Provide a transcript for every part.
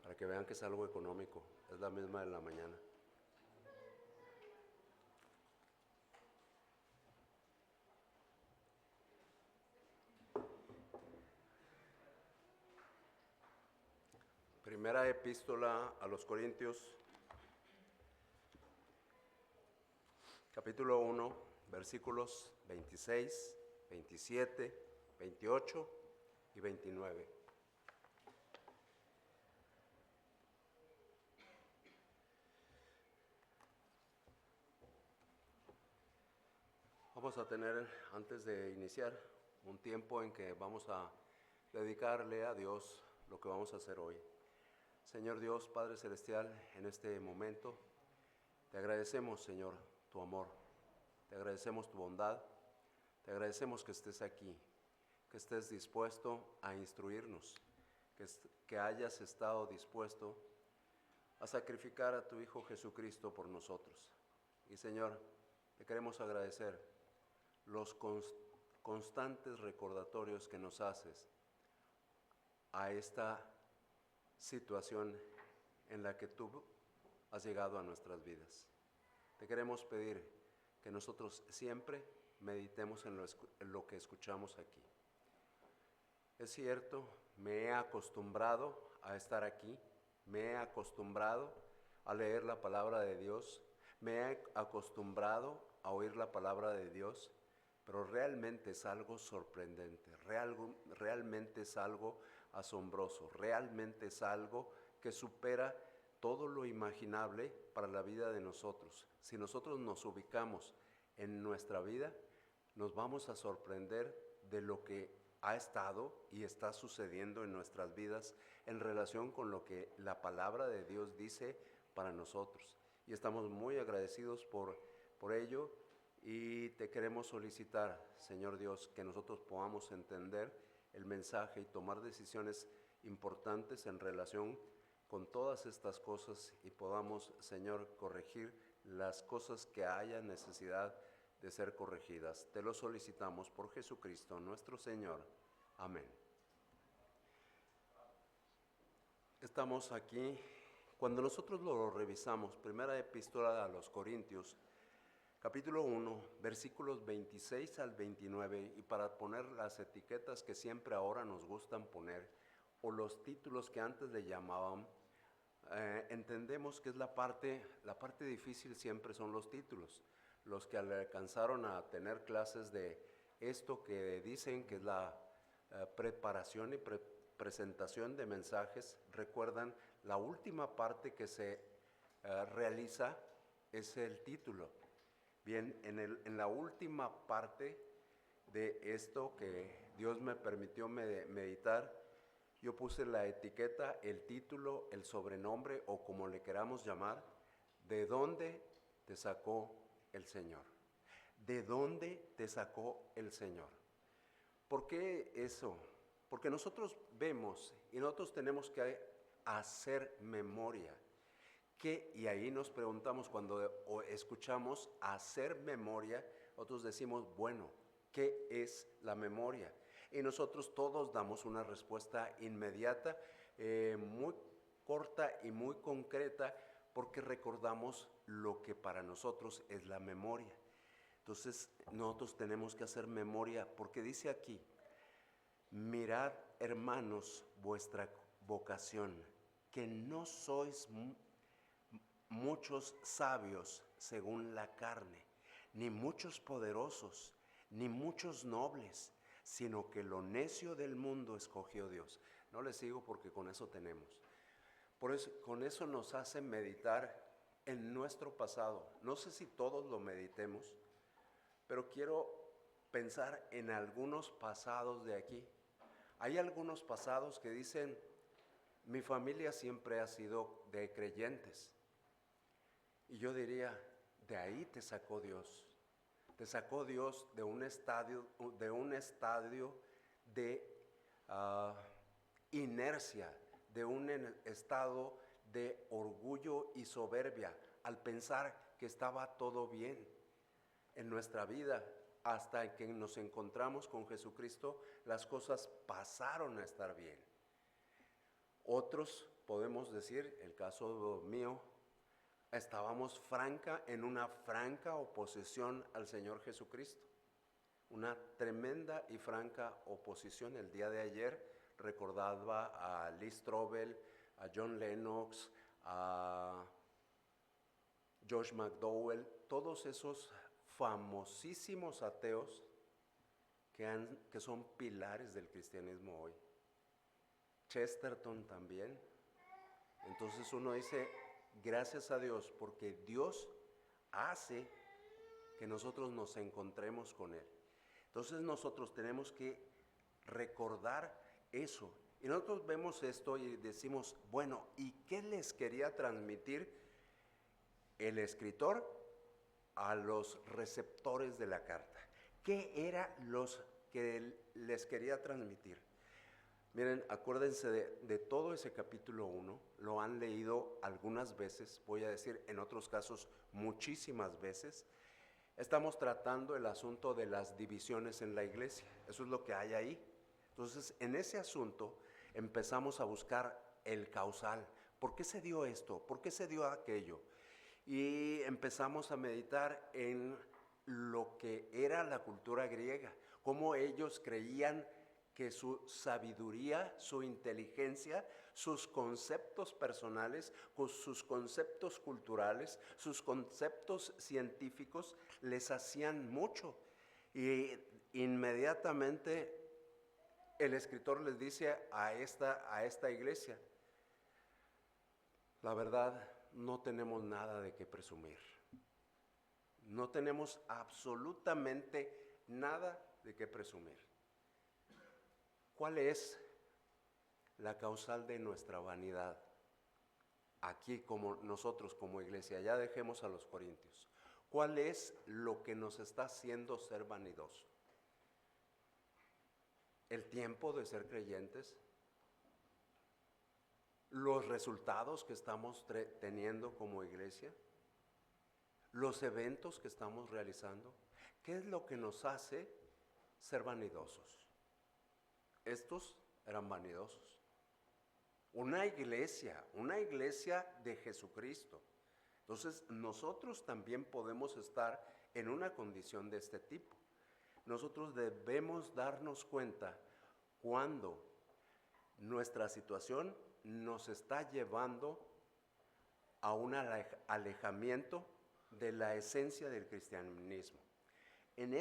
para que vean que es algo económico. Es la misma de la mañana. Primera epístola a los Corintios, capítulo 1, versículos 26, 27, 28 y 29. Vamos a tener, antes de iniciar, un tiempo en que vamos a dedicarle a Dios lo que vamos a hacer hoy. Señor Dios, Padre Celestial, en este momento te agradecemos, Señor, tu amor, te agradecemos tu bondad, te agradecemos que estés aquí, que estés dispuesto a instruirnos, que hayas estado dispuesto a sacrificar a tu Hijo Jesucristo por nosotros. Y Señor, te queremos agradecer los constantes recordatorios que nos haces a esta situación en la que tú has llegado a nuestras vidas. Te queremos pedir que nosotros siempre meditemos en lo que escuchamos aquí. Es cierto, me he acostumbrado a estar aquí, me he acostumbrado a leer la palabra de Dios, me he acostumbrado a oír la palabra de Dios, pero realmente es algo sorprendente, realmente es algo asombroso, realmente es algo que supera todo lo imaginable para la vida de nosotros. Si nosotros nos ubicamos en nuestra vida, nos vamos a sorprender de lo que ha estado y está sucediendo en nuestras vidas en relación con lo que la palabra de Dios dice para nosotros. Y estamos muy agradecidos por ello. Y te queremos solicitar, Señor Dios, que nosotros podamos entender el mensaje y tomar decisiones importantes en relación con todas estas cosas y podamos, Señor, corregir las cosas que haya necesidad de ser corregidas. Te lo solicitamos por Jesucristo nuestro Señor. Amén. Estamos aquí, cuando nosotros lo revisamos, primera epístola a los Corintios, capítulo 1, versículos 26 al 29, y para poner las etiquetas que siempre ahora nos gustan poner, o los títulos que antes le llamaban, entendemos que es la parte difícil siempre son los títulos. Los que alcanzaron a tener clases de esto que dicen que es la preparación y presentación de mensajes, recuerdan la última parte que se realiza es el título. Bien, en la última parte de esto que Dios me permitió meditar, yo puse la etiqueta, el título, el sobrenombre o como le queramos llamar, ¿de dónde te sacó el Señor? ¿De dónde te sacó el Señor? ¿Por qué eso? Porque nosotros vemos y nosotros tenemos que hacer memoria. Y ahí nos preguntamos cuando escuchamos hacer memoria, nosotros decimos, bueno, ¿qué es la memoria? Y nosotros todos damos una respuesta inmediata, muy corta y muy concreta, porque recordamos lo que para nosotros es la memoria. Entonces nosotros tenemos que hacer memoria, porque dice aquí, mirad, hermanos, vuestra vocación, que no sois muchos sabios según la carne, ni muchos poderosos, ni muchos nobles, sino que lo necio del mundo escogió Dios. No les sigo porque con eso tenemos. Por eso, con eso nos hace meditar en nuestro pasado. No sé si todos lo meditemos, pero quiero pensar en algunos pasados de aquí. Hay algunos pasados que dicen, mi familia siempre ha sido de creyentes. Y yo diría, de ahí te sacó Dios. Te sacó Dios de un estadio de inercia, de un estado de orgullo y soberbia, al pensar que estaba todo bien en nuestra vida. Hasta que nos encontramos con Jesucristo, las cosas pasaron a estar bien. Otros, podemos decir, el caso mío, estábamos en una franca oposición al Señor Jesucristo. Una tremenda y franca oposición. El día de ayer recordaba a Lee Strobel, a John Lennox, a Josh McDowell, todos esos famosísimos ateos que son pilares del cristianismo hoy. Chesterton también. Entonces uno dice, gracias a Dios, porque Dios hace que nosotros nos encontremos con Él. Entonces nosotros tenemos que recordar eso. Y nosotros vemos esto y decimos, bueno, ¿y qué les quería transmitir el escritor a los receptores de la carta? ¿Qué era los que les quería transmitir? Miren, acuérdense de todo ese capítulo 1, lo han leído algunas veces, voy a decir en otros casos muchísimas veces. Estamos tratando el asunto de las divisiones en la iglesia, eso es lo que hay ahí. Entonces, en ese asunto empezamos a buscar el causal. ¿Por qué se dio esto? ¿Por qué se dio aquello? Y empezamos a meditar en lo que era la cultura griega, cómo ellos creían que su sabiduría, su inteligencia, sus conceptos personales, sus conceptos culturales, sus conceptos científicos les hacían mucho. Y inmediatamente el escritor les dice a esta iglesia, la verdad, no tenemos nada de qué presumir. No tenemos absolutamente nada de qué presumir. ¿Cuál es la causal de nuestra vanidad? Aquí como nosotros como iglesia, ya dejemos a los corintios. ¿Cuál es lo que nos está haciendo ser vanidoso? ¿El tiempo de ser creyentes? ¿Los resultados que estamos teniendo como iglesia? ¿Los eventos que estamos realizando? ¿Qué es lo que nos hace ser vanidosos? Estos eran vanidosos. Una iglesia de Jesucristo. Entonces nosotros también podemos estar en una condición de este tipo. Nosotros debemos darnos cuenta cuando nuestra situación nos está llevando a un alejamiento de la esencia del cristianismo. En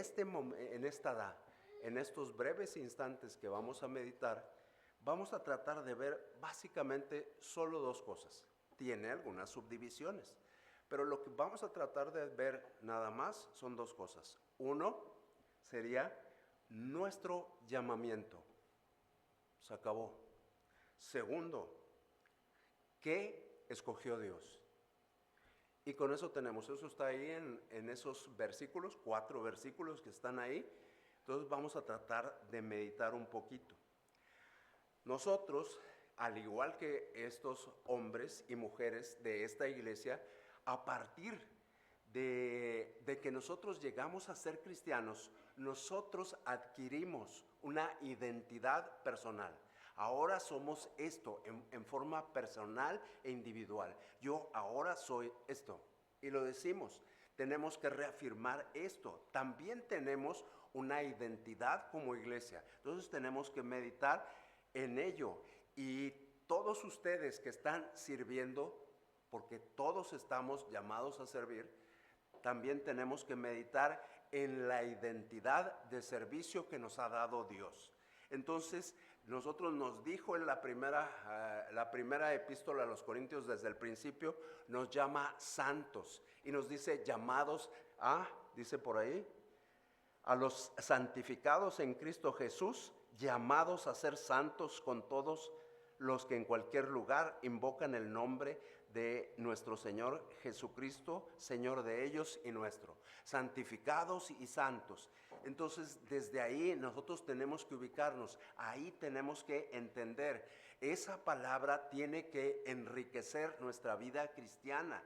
estos breves instantes que vamos a meditar, vamos a tratar de ver básicamente solo dos cosas. Tiene algunas subdivisiones, pero lo que vamos a tratar de ver nada más son dos cosas. Uno sería nuestro llamamiento. Se acabó. Segundo, ¿qué escogió Dios? Y con eso eso está ahí en esos versículos, 4 versículos que están ahí. Entonces vamos a tratar de meditar un poquito. Nosotros, al igual que estos hombres y mujeres de esta iglesia, a partir de que nosotros llegamos a ser cristianos, nosotros adquirimos una identidad personal. Ahora somos esto en forma personal e individual. Yo ahora soy esto. Y lo decimos, tenemos que reafirmar esto. También tenemos una identidad como iglesia. Entonces tenemos que meditar en ello. Y todos ustedes que están sirviendo, porque todos estamos llamados a servir, también tenemos que meditar en la identidad de servicio que nos ha dado Dios. Entonces, nosotros nos dijo en la primera epístola a los Corintios desde el principio, nos llama santos y nos dice llamados dice por ahí, a los santificados en Cristo Jesús, llamados a ser santos con todos los que en cualquier lugar invocan el nombre de nuestro Señor Jesucristo, Señor de ellos y nuestro. Santificados y santos. Entonces, desde ahí nosotros tenemos que ubicarnos, ahí tenemos que entender. Esa palabra tiene que enriquecer nuestra vida cristiana.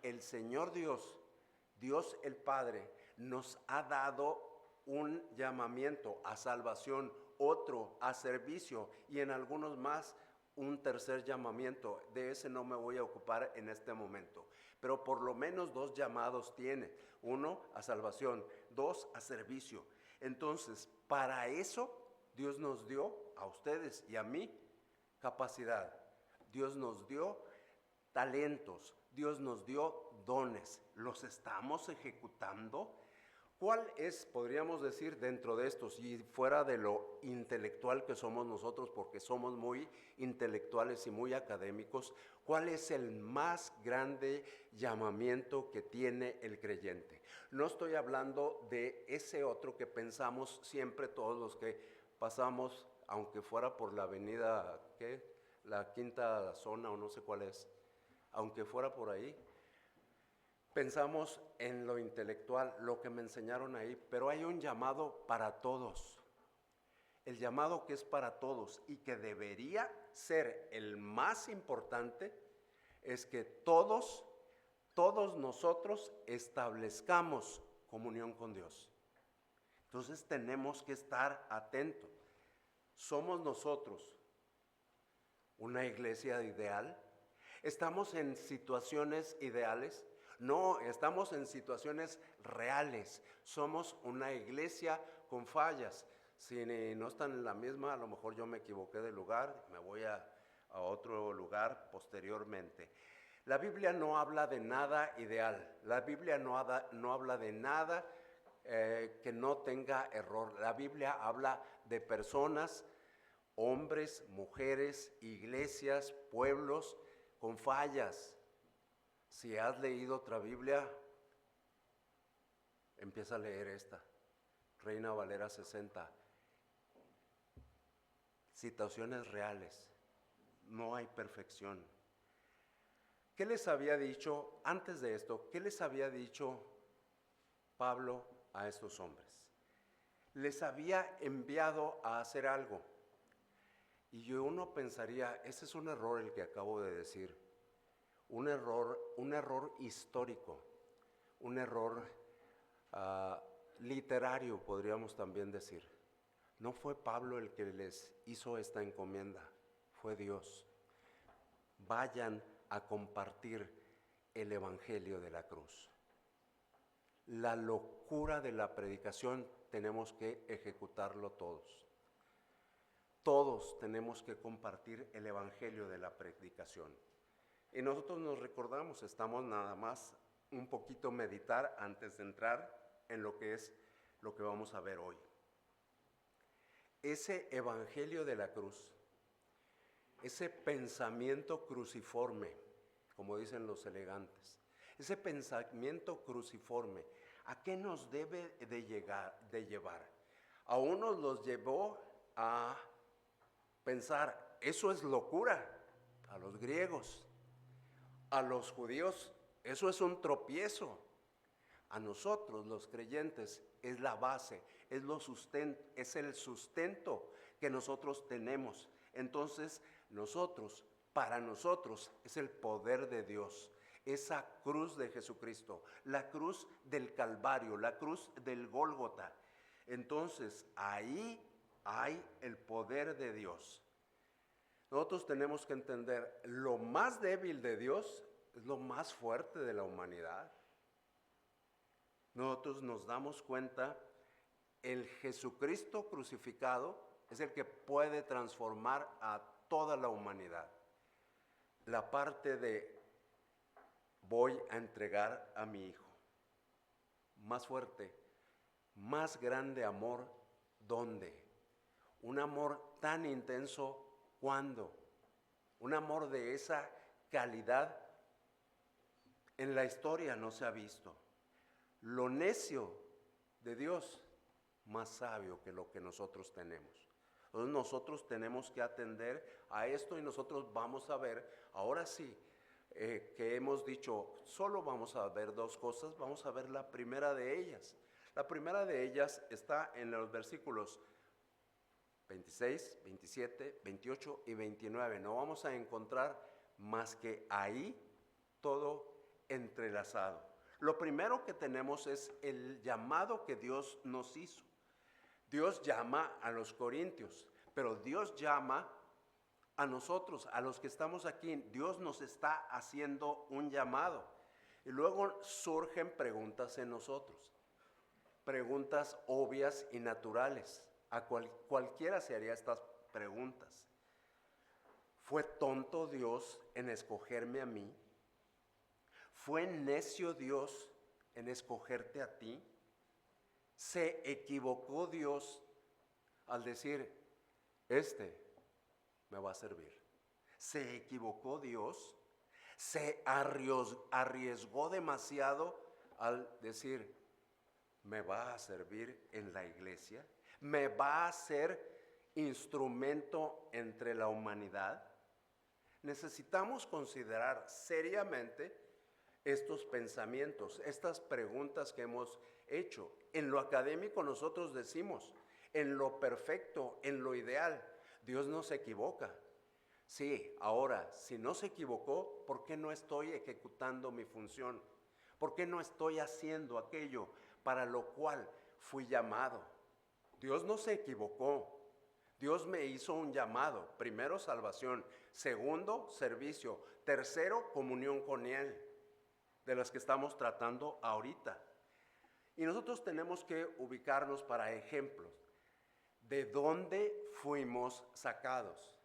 El Señor Dios el Padre, nos ha dado un llamamiento a salvación, otro a servicio y en algunos más un tercer llamamiento. De ese no me voy a ocupar en este momento, pero por lo menos 2 llamados tiene. 1 a salvación, 2 a servicio. Entonces, para eso Dios nos dio a ustedes y a mí capacidad. Dios nos dio talentos, Dios nos dio dones. ¿Los estamos ejecutando? ¿Cuál es, podríamos decir, dentro de estos y fuera de lo intelectual que somos nosotros, porque somos muy intelectuales y muy académicos, cuál es el más grande llamamiento que tiene el creyente? No estoy hablando de ese otro que pensamos siempre todos los que pasamos, aunque fuera por la avenida, ¿qué? La quinta zona o no sé cuál es, aunque fuera por ahí. Pensamos en lo intelectual, lo que me enseñaron ahí, pero hay un llamado para todos. El llamado que es para todos y que debería ser el más importante es que todos nosotros establezcamos comunión con Dios. Entonces tenemos que estar atentos. ¿Somos nosotros una iglesia ideal? ¿Estamos en situaciones ideales? No, estamos en situaciones reales. Somos una iglesia con fallas. Si no están en la misma, a lo mejor yo me equivoqué de lugar, me voy a otro lugar posteriormente. La Biblia no habla de nada ideal. La Biblia no habla de nada que no tenga error. La Biblia habla de personas, hombres, mujeres, iglesias, pueblos con fallas. Si has leído otra Biblia, empieza a leer esta, Reina Valera 60. Situaciones reales, no hay perfección. ¿Qué les había dicho antes de esto? ¿Qué les había dicho Pablo a estos hombres? Les había enviado a hacer algo. Y uno pensaría, ese es un error el que acabo de decir. Un error histórico, un error literario, podríamos también decir. No fue Pablo el que les hizo esta encomienda, fue Dios. Vayan a compartir el evangelio de la cruz. La locura de la predicación tenemos que ejecutarlo todos. Todos tenemos que compartir el evangelio de la predicación. Y nosotros nos recordamos, estamos nada más un poquito meditar antes de entrar en lo que es lo que vamos a ver hoy. Ese evangelio de la cruz, ese pensamiento cruciforme, como dicen los elegantes, ese pensamiento cruciforme, ¿a qué nos debe de llevar? A unos los llevó a pensar, eso es locura, a los griegos. A los judíos eso es un tropiezo. A nosotros los creyentes es la base, es el sustento que nosotros tenemos. Entonces para nosotros es el poder de Dios, esa cruz de Jesucristo, la cruz del Calvario, la cruz del Gólgota. Entonces ahí hay el poder de Dios. Nosotros tenemos que entender, lo más débil de Dios es lo más fuerte de la humanidad. Nosotros nos damos cuenta, el Jesucristo crucificado es el que puede transformar a toda la humanidad. La parte de voy a entregar a mi hijo. Más fuerte, más grande amor, ¿dónde? Un amor tan intenso, ¿cuándo? Un amor de esa calidad en la historia no se ha visto. Lo necio de Dios, más sabio que lo que nosotros tenemos. Entonces nosotros tenemos que atender a esto y nosotros vamos a ver, ahora sí, que hemos dicho, solo vamos a ver 2 cosas, vamos a ver la primera de ellas. La primera de ellas está en los versículos 26, 27, 28 y 29. No vamos a encontrar más que ahí todo entrelazado. Lo primero que tenemos es el llamado que Dios nos hizo. Dios llama a los corintios, pero Dios llama a nosotros, a los que estamos aquí. Dios nos está haciendo un llamado. Y luego surgen preguntas en nosotros, preguntas obvias y naturales. Cualquiera se haría estas preguntas. ¿Fue tonto Dios en escogerme a mí? ¿Fue necio Dios en escogerte a ti? ¿Se equivocó Dios al decir, este me va a servir? ¿Se equivocó Dios? ¿Se arriesgó demasiado al decir, me va a servir en la iglesia? ¿Me va a ser instrumento entre la humanidad? Necesitamos considerar seriamente estos pensamientos, estas preguntas que hemos hecho. En lo académico nosotros decimos, en lo perfecto, en lo ideal, Dios no se equivoca. Sí, ahora, si no se equivocó, ¿por qué no estoy ejecutando mi función? ¿Por qué no estoy haciendo aquello para lo cual fui llamado? Dios no se equivocó. Dios me hizo un llamado. Primero, salvación. Segundo, servicio. Tercero, comunión con Él, de las que estamos tratando ahorita. Y nosotros tenemos que ubicarnos para ejemplos. ¿De dónde fuimos sacados?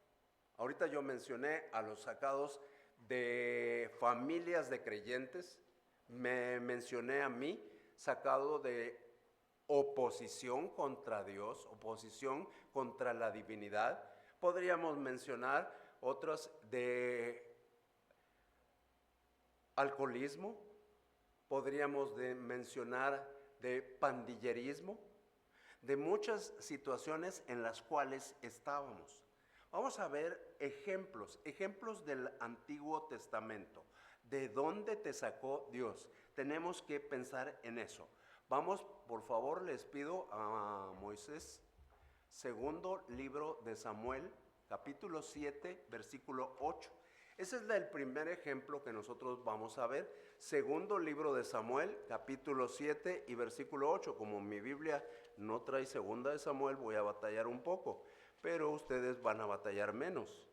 Ahorita yo mencioné a los sacados de familias de creyentes. Me mencioné a mí, sacado de oposición contra Dios, oposición contra la divinidad. Podríamos mencionar otras de alcoholismo, podríamos mencionar de pandillerismo, de muchas situaciones en las cuales estábamos. Vamos a ver ejemplos del Antiguo Testamento. ¿De dónde te sacó Dios? Tenemos que pensar en eso. Vamos, por favor, les pido a Moisés, segundo libro de Samuel, capítulo 7, versículo 8. Ese es el primer ejemplo que nosotros vamos a ver. Segundo libro de Samuel, capítulo 7 y versículo 8. Como mi Biblia no trae segunda de Samuel, voy a batallar un poco, pero ustedes van a batallar menos.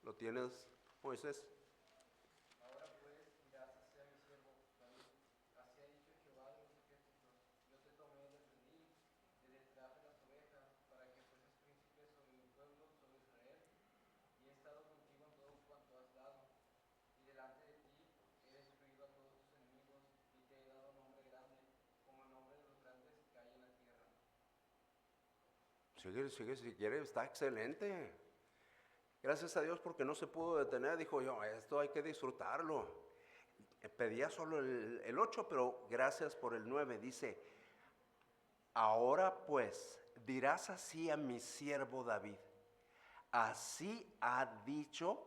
¿Lo tienes, Moisés? Sigue si quiere, está excelente. Gracias a Dios porque no se pudo detener, dijo yo, esto hay que disfrutarlo. Pedía solo el 8, pero gracias por el 9. Dice, ahora pues dirás así a mi siervo David, así ha dicho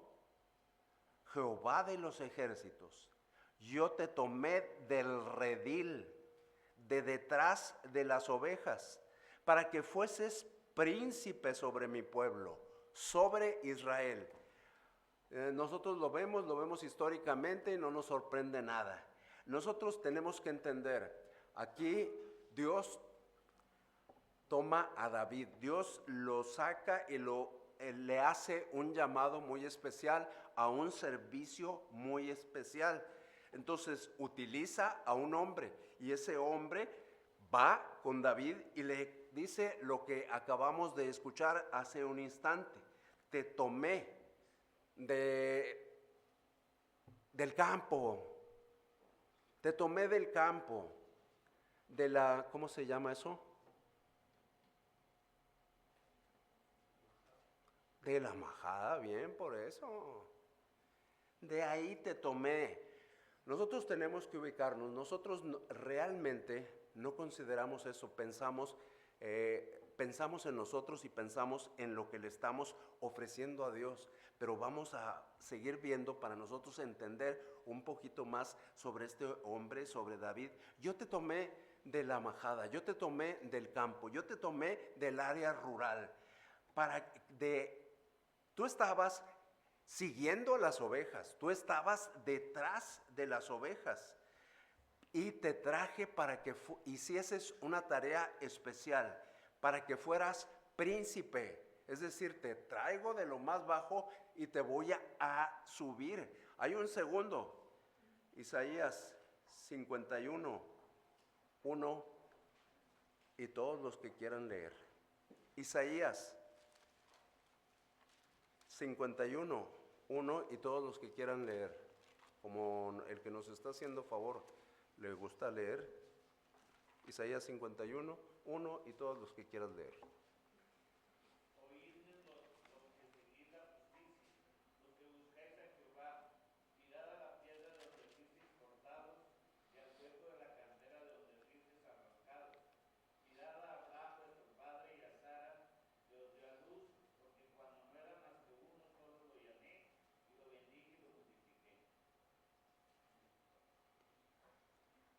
Jehová de los ejércitos, yo te tomé del redil, de detrás de las ovejas, para que fueses príncipe sobre mi pueblo, sobre Israel. Nosotros lo vemos históricamente y no nos sorprende nada. Nosotros tenemos que entender, aquí Dios toma a David, Dios lo saca y le hace un llamado muy especial, a un servicio muy especial. Entonces utiliza a un hombre y ese hombre va con David y le dice lo que acabamos de escuchar hace un instante. Te tomé del campo, te tomé del campo, de la, ¿cómo se llama eso? De la majada, bien, por eso. De ahí te tomé. Nosotros tenemos que ubicarnos. Nosotros realmente no consideramos eso. Pensamos en nosotros y pensamos en lo que le estamos ofreciendo a Dios. Pero vamos a seguir viendo para nosotros entender un poquito más sobre este hombre, sobre David. Yo te tomé de la majada, yo te tomé del campo, yo te tomé del área rural. Tú estabas siguiendo las ovejas, tú estabas detrás de las ovejas y te traje para que hicieses una tarea especial, para que fueras príncipe. Es decir, te traigo de lo más bajo y te voy a subir. Hay un segundo, Isaías 51, 1, y todos los que quieran leer. Isaías 51, 1, y todos los que quieran leer. Como el que nos está haciendo favor le gusta leer, Isaías 51, 1, y todos los que quieran leer.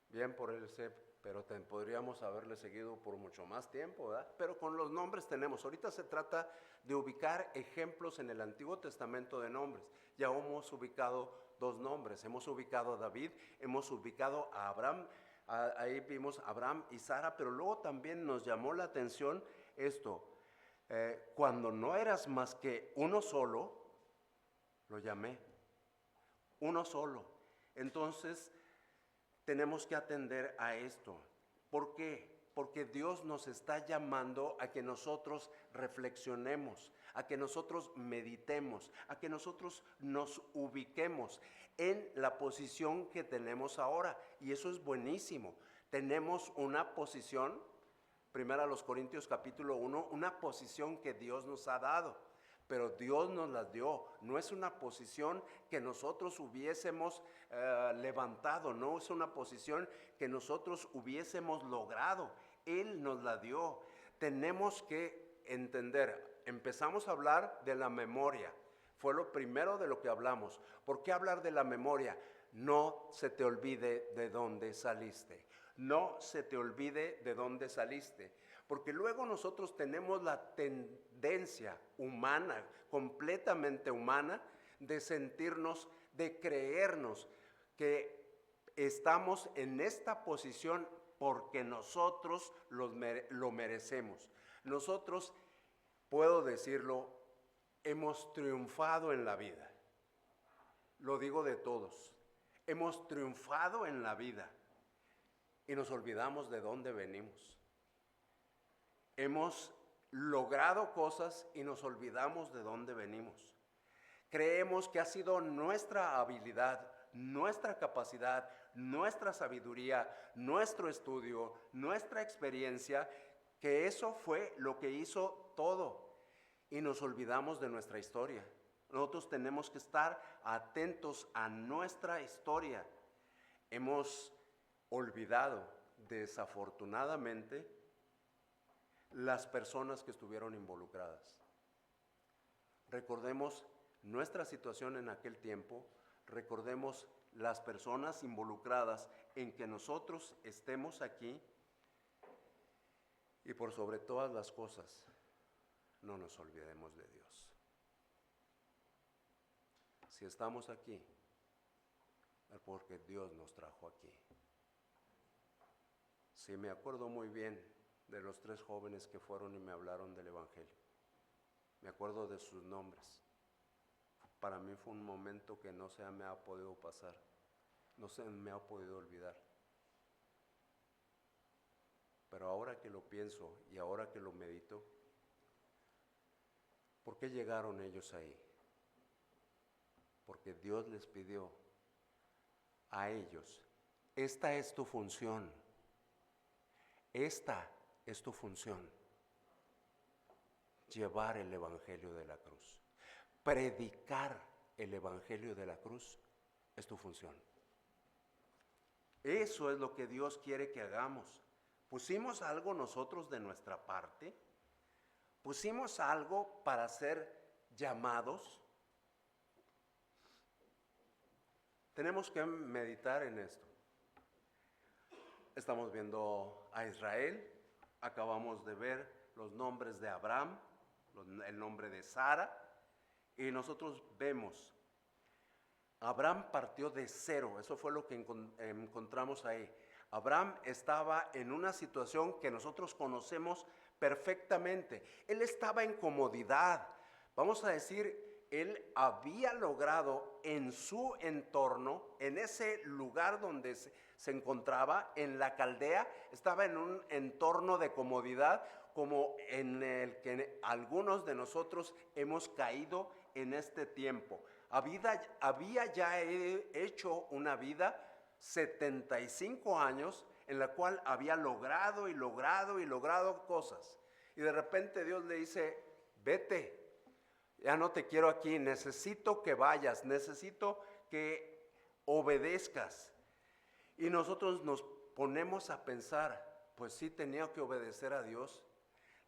Bien por el CEP, pero podríamos haberle seguido por mucho más tiempo, ¿verdad? Pero con los nombres tenemos. Ahorita se trata de ubicar ejemplos en el Antiguo Testamento de nombres. Ya hemos ubicado 2 nombres. Hemos ubicado a David, hemos ubicado a Abraham. Ahí vimos a Abraham y Sara, pero luego también nos llamó la atención esto. Cuando no eras más que uno solo, lo llamé. Uno solo. Entonces, tenemos que atender a esto. ¿Por qué? Porque Dios nos está llamando a que nosotros reflexionemos, a que nosotros meditemos, a que nosotros nos ubiquemos en la posición que tenemos ahora. Y eso es buenísimo. Tenemos una posición, 1 Corintios capítulo 1, una posición que Dios nos ha dado. Pero Dios nos las dio. No es una posición que nosotros hubiésemos levantado, no es una posición que nosotros hubiésemos logrado. Él nos la dio. Tenemos que entender, empezamos a hablar de la memoria. Fue lo primero de lo que hablamos. ¿Por qué hablar de la memoria? No se te olvide de dónde saliste. No se te olvide de dónde saliste. Porque luego nosotros tenemos la tendencia humana, completamente humana, de sentirnos, de creernos que estamos en esta posición porque nosotros lo merecemos. Nosotros, puedo decirlo, hemos triunfado en la vida. Lo digo de todos. Hemos triunfado en la vida y nos olvidamos de dónde venimos. Hemos logrado cosas y nos olvidamos de dónde venimos. Creemos que ha sido nuestra habilidad, nuestra capacidad, nuestra sabiduría, nuestro estudio, nuestra experiencia, que eso fue lo que hizo todo. Y nos olvidamos de nuestra historia. Nosotros tenemos que estar atentos a nuestra historia. Hemos olvidado, desafortunadamente, las personas que estuvieron involucradas. Recordemos nuestra situación en aquel tiempo, recordemos las personas involucradas en que nosotros estemos aquí y por sobre todas las cosas, no nos olvidemos de Dios. Si estamos aquí, es porque Dios nos trajo aquí. Sí, me acuerdo muy bien de los 3 jóvenes que fueron y me hablaron del Evangelio. Me acuerdo de sus nombres. Para mí fue un momento que no se me ha podido pasar, no se me ha podido olvidar. Pero ahora que lo pienso y ahora que lo medito, ¿por qué llegaron ellos ahí? Porque Dios les pidió a ellos, esta es tu función, esta es tu función, llevar el Evangelio de la cruz. Predicar el Evangelio de la cruz es tu función. Eso es lo que Dios quiere que hagamos. ¿Pusimos algo nosotros de nuestra parte? ¿Pusimos algo para ser llamados? Tenemos que meditar en esto. Estamos viendo a Israel. Acabamos de ver los nombres de Abraham, el nombre de Sara, y nosotros vemos, Abraham partió de cero, eso fue lo que encontramos ahí. Abraham estaba en una situación que nosotros conocemos perfectamente. Él estaba en comodidad. Vamos a decir, él había logrado en su entorno, en ese lugar donde se encontraba, en la Caldea, estaba en un entorno de comodidad como en el que algunos de nosotros hemos caído en este tiempo. Había ya hecho una vida 75 años en la cual había logrado y logrado cosas. Y de repente Dios le dice, vete, ya no te quiero aquí, necesito que vayas, necesito que obedezcas. Y nosotros nos ponemos a pensar, pues sí tenía que obedecer a Dios.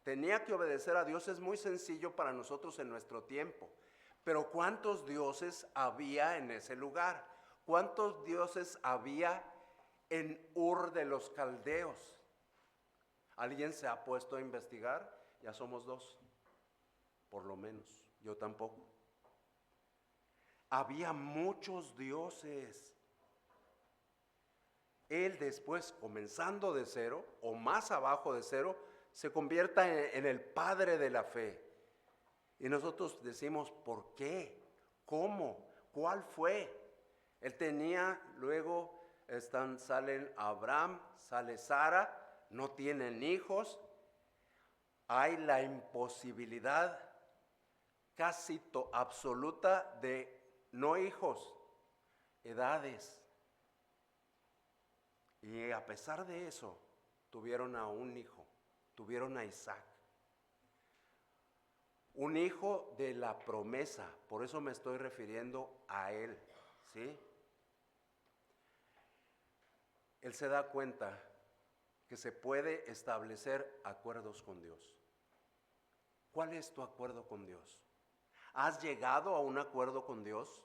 Tenía que obedecer a Dios, es muy sencillo para nosotros en nuestro tiempo. Pero ¿cuántos dioses había en ese lugar? ¿Cuántos dioses había en Ur de los Caldeos? ¿Alguien se ha puesto a investigar? Ya somos 2, por lo menos. Yo tampoco. Había muchos dioses. Él después, comenzando de cero o más abajo de cero, se convierta en el padre de la fe. Y nosotros decimos, ¿por qué? ¿Cómo? ¿Cuál fue? Él tenía, luego salen Abraham, sale Sara, no tienen hijos. Hay la imposibilidad casi absoluta de no hijos, edades. Y a pesar de eso, tuvieron a un hijo, tuvieron a Isaac. Un hijo de la promesa, por eso me estoy refiriendo a él, ¿sí? Él se da cuenta que se puede establecer acuerdos con Dios. ¿Cuál es tu acuerdo con Dios? ¿Has llegado a un acuerdo con Dios?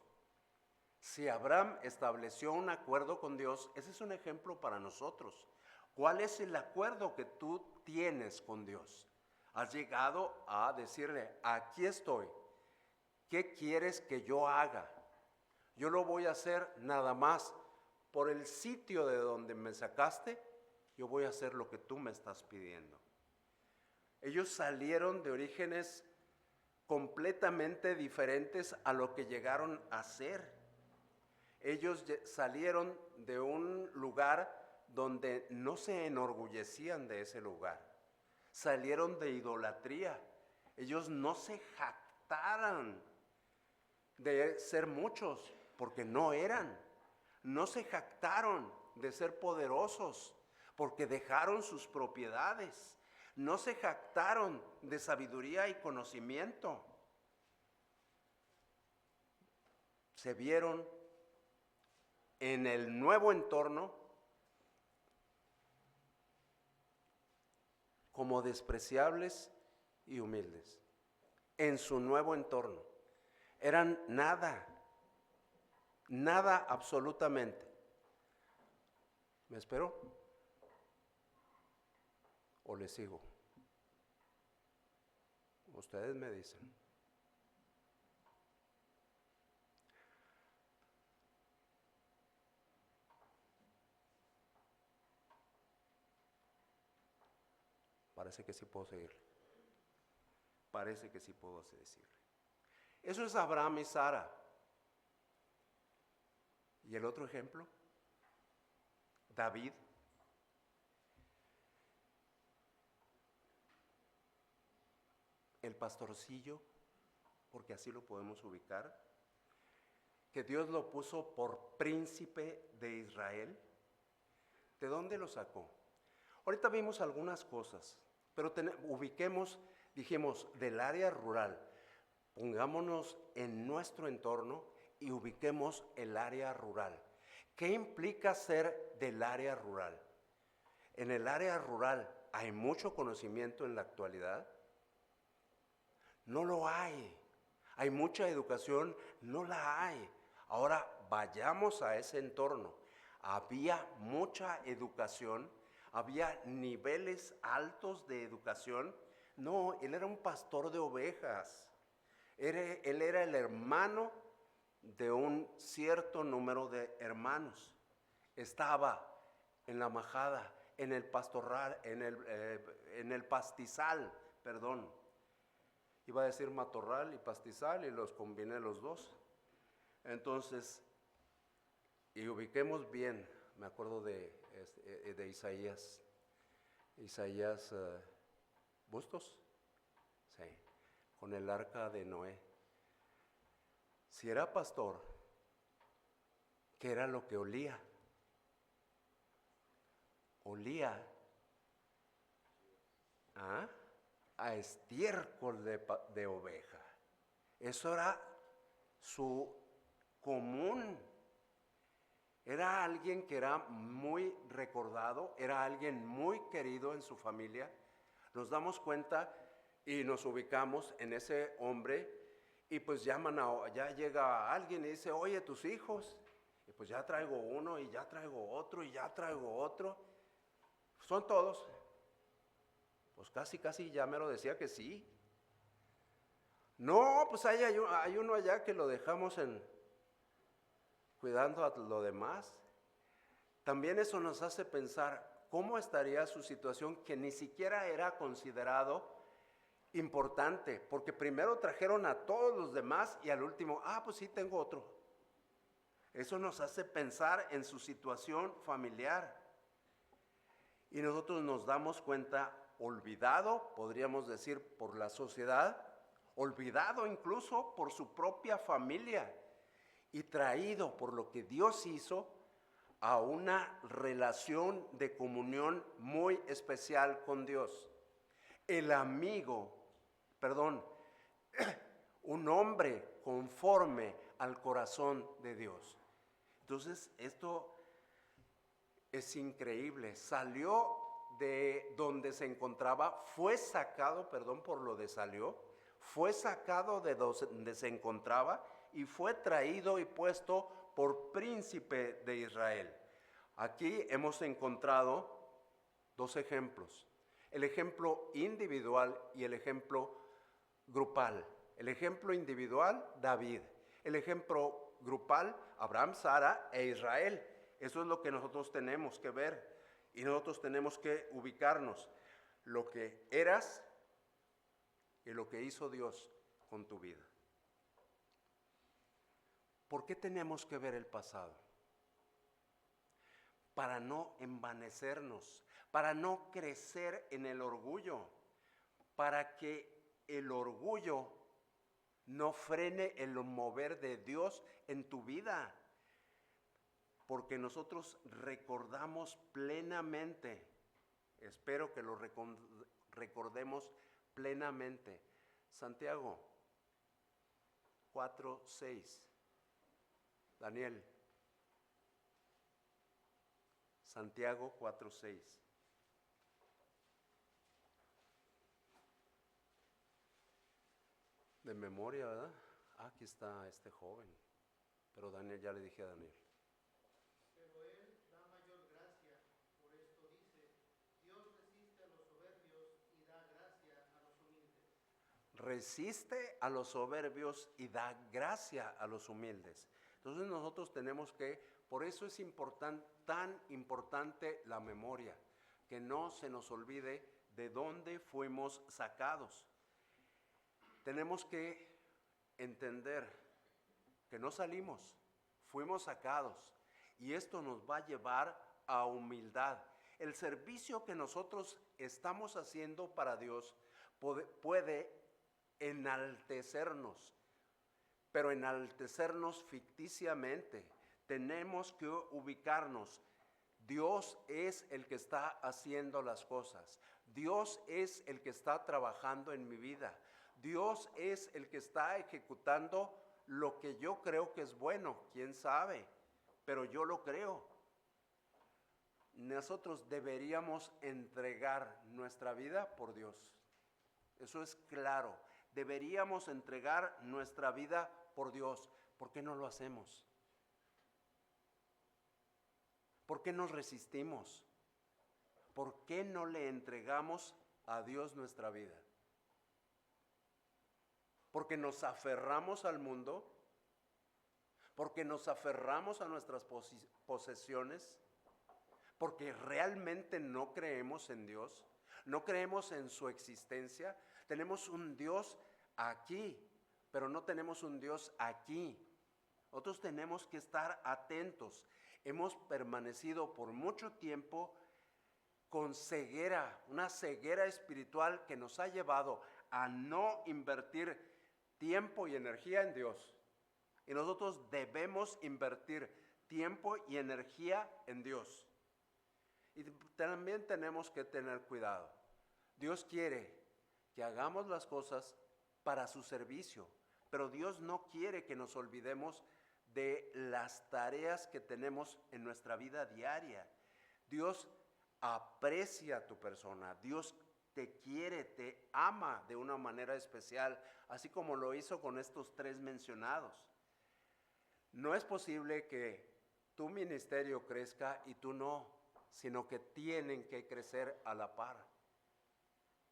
Si Abraham estableció un acuerdo con Dios, ese es un ejemplo para nosotros. ¿Cuál es el acuerdo que tú tienes con Dios? ¿Has llegado a decirle, aquí estoy, qué quieres que yo haga? Yo lo voy a hacer nada más por el sitio de donde me sacaste, yo voy a hacer lo que tú me estás pidiendo. Ellos salieron de orígenes completamente diferentes a lo que llegaron a ser. Ellos salieron de un lugar donde no se enorgullecían de ese lugar. Salieron de idolatría. Ellos no se jactaran de ser muchos, porque no eran. No se jactaron de ser poderosos, porque dejaron sus propiedades. No se jactaron de sabiduría y conocimiento. Se vieron en el nuevo entorno como despreciables y humildes. En su nuevo entorno. Eran nada, nada absolutamente. ¿Me espero? ¿O le sigo? Ustedes me dicen. Parece que sí puedo seguirle. Parece que sí puedo decirle. Eso es Abraham y Sara. ¿Y el otro ejemplo? David. El pastorcillo, porque así lo podemos ubicar, que Dios lo puso por príncipe de Israel. ¿De dónde lo sacó? Ahorita vimos algunas cosas, pero ubiquemos, dijimos, del área rural. Pongámonos en nuestro entorno y ubiquemos el área rural. ¿Qué implica ser del área rural? En el área rural hay mucho conocimiento en la actualidad. No lo hay. Hay mucha educación, no la hay. Ahora vayamos a ese entorno. Había mucha educación, había niveles altos de educación. No, él era un pastor de ovejas. Él era el hermano de un cierto número de hermanos. Estaba en la majada, en el pastoral, en en el pastizal, perdón. Iba a decir matorral y pastizal y los combiné los dos. Entonces, y ubiquemos bien, me acuerdo de Isaías. Isaías Bustos, sí, con el arca de Noé. Si era pastor, ¿qué era lo que olía? Olía a estiércol de oveja. Eso era su común. Era alguien que era muy recordado, era alguien muy querido en su familia. Nos damos cuenta y nos ubicamos en ese hombre y pues ya llega alguien y dice, oye, tus hijos. Y pues ya traigo uno y ya traigo otro y ya traigo otro. ¿Son todos? Pues casi ya me lo decía que sí. No, pues hay uno allá que lo dejamos cuidando a lo demás. También eso nos hace pensar cómo estaría su situación, que ni siquiera era considerado importante, porque primero trajeron a todos los demás y al último, pues sí, tengo otro. Eso nos hace pensar en su situación familiar. Y nosotros nos damos cuenta, olvidado, podríamos decir, por la sociedad, olvidado incluso por su propia familia y traído por lo que Dios hizo a una relación de comunión muy especial con Dios. El amigo, un hombre conforme al corazón de Dios. Entonces, esto es increíble. Salió de donde se encontraba, fue sacado, por lo de salió, fue sacado de donde se encontraba y fue traído y puesto por príncipe de Israel. Aquí hemos encontrado dos ejemplos, el ejemplo individual y el ejemplo grupal. El ejemplo individual, David. El ejemplo grupal, Abraham, Sara e Israel. Eso es lo que nosotros tenemos que ver y nosotros tenemos que ubicarnos. Lo que eras y lo que hizo Dios con tu vida. ¿Por qué tenemos que ver el pasado? Para no envanecernos, para no crecer en el orgullo, para que el orgullo no frene el mover de Dios en tu vida. Porque nosotros recordamos plenamente, espero que lo recordemos plenamente. Santiago 4:6. Daniel. Santiago 4:6. De memoria, ¿verdad? Aquí está este joven. Pero Daniel, ya le dije a Daniel. Pero él da mayor gracia, por esto dice, Dios resiste a los soberbios y da gracia a los humildes. Resiste a los soberbios y da gracia a los humildes. Entonces nosotros tenemos que, por eso es tan importante la memoria, que no se nos olvide de dónde fuimos sacados. Tenemos que entender que no salimos, fuimos sacados, y esto nos va a llevar a humildad. El servicio que nosotros estamos haciendo para Dios puede enaltecernos, pero enaltecernos ficticiamente. Tenemos que ubicarnos. Dios es el que está haciendo las cosas. Dios es el que está trabajando en mi vida. Dios es el que está ejecutando lo que yo creo que es bueno. ¿Quién sabe? Pero yo lo creo. Nosotros deberíamos entregar nuestra vida por Dios. Eso es claro. Deberíamos entregar nuestra vida por Dios. ¿Por qué no lo hacemos? ¿Por qué nos resistimos? ¿Por qué no le entregamos a Dios nuestra vida? ¿Porque nos aferramos al mundo? ¿Porque nos aferramos a nuestras posesiones? ¿Porque realmente no creemos en Dios? no creemos en su existencia. Tenemos un Dios aquí, pero no tenemos un Dios aquí. Nosotros tenemos que estar atentos. Hemos permanecido por mucho tiempo con ceguera, una ceguera espiritual que nos ha llevado a no invertir tiempo y energía en Dios. Y nosotros debemos invertir tiempo y energía en Dios. Y también tenemos que tener cuidado. Dios quiere que hagamos las cosas para su servicio, pero Dios no quiere que nos olvidemos de las tareas que tenemos en nuestra vida diaria. Dios aprecia tu persona, Dios te quiere, te ama de una manera especial, así como lo hizo con estos 3 mencionados. No es posible que tu ministerio crezca y tú no, sino que tienen que crecer a la par.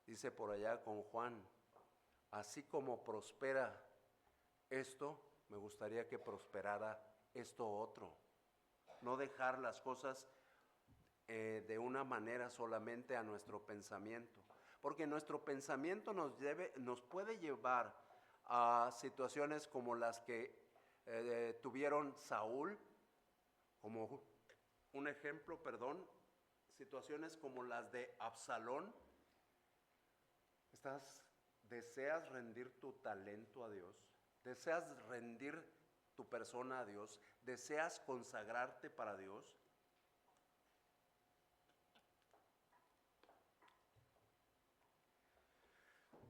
Dice por allá con Juan, así como prospera esto, me gustaría que prosperara esto otro. No dejar las cosas de una manera solamente a nuestro pensamiento, porque nuestro pensamiento nos puede llevar a situaciones como las que tuvieron Saúl, como un ejemplo, situaciones como las de Absalón. ¿Deseas rendir tu talento a Dios? ¿Deseas rendir tu persona a Dios? ¿Deseas consagrarte para Dios?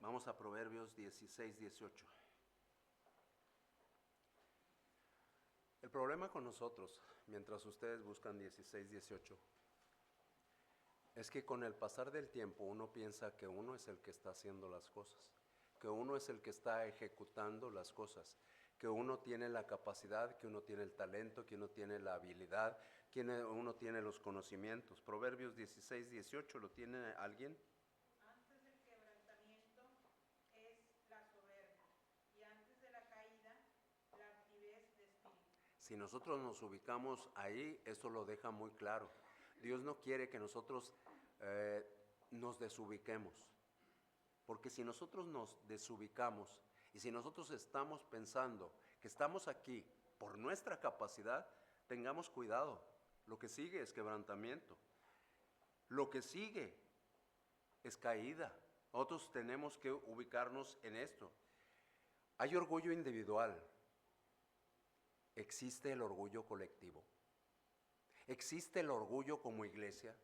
Vamos a Proverbios 16, 18. El problema con nosotros, mientras ustedes buscan 16, 18, es que con el pasar del tiempo uno piensa que uno es el que está haciendo las cosas, que uno es el que está ejecutando las cosas, que uno tiene la capacidad, que uno tiene el talento, que uno tiene la habilidad, que uno tiene los conocimientos. Proverbios 16, 18, ¿lo tiene alguien? Antes del quebrantamiento es la soberbia, y antes de la caída, la altivez de espíritu. Si nosotros nos ubicamos ahí, eso lo deja muy claro. Dios no quiere que nosotros nos desubiquemos, porque si nosotros nos desubicamos y si nosotros estamos pensando que estamos aquí por nuestra capacidad, tengamos cuidado. Lo que sigue es quebrantamiento. Lo que sigue es caída. Nosotros tenemos que ubicarnos en esto. Hay orgullo individual. Existe el orgullo colectivo. Existe el orgullo como iglesia.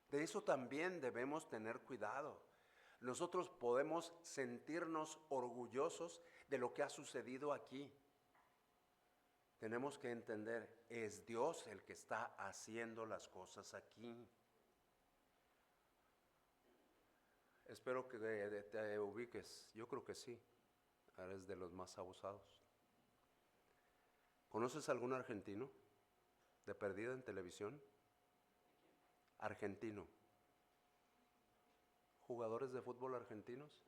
De eso también debemos tener cuidado. Nosotros podemos sentirnos orgullosos de lo que ha sucedido aquí. Tenemos que entender, es Dios el que está haciendo las cosas aquí. Espero que te ubiques. Yo creo que sí. Eres de los más abusados. ¿Conoces algún argentino de perdida en televisión? Argentino. ¿Jugadores de fútbol argentinos?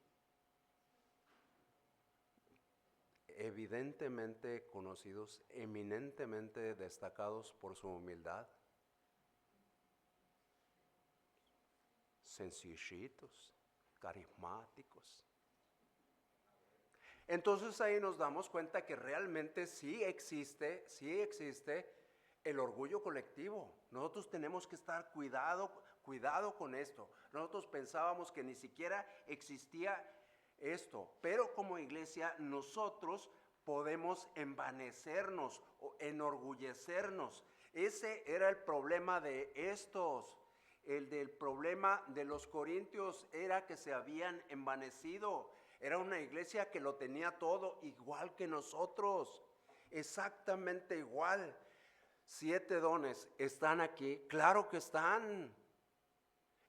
Evidentemente conocidos, eminentemente destacados por su humildad. Sencillitos, carismáticos. Entonces ahí nos damos cuenta que realmente sí existe el orgullo colectivo. Nosotros tenemos que estar cuidado con esto. Nosotros pensábamos que ni siquiera existía esto, pero como iglesia nosotros podemos envanecernos o enorgullecernos. Ese era el problema de estos. El del problema de los corintios era que se habían envanecido. Era una iglesia que lo tenía todo igual que nosotros, exactamente igual. 7 dones, ¿están aquí? Claro que están.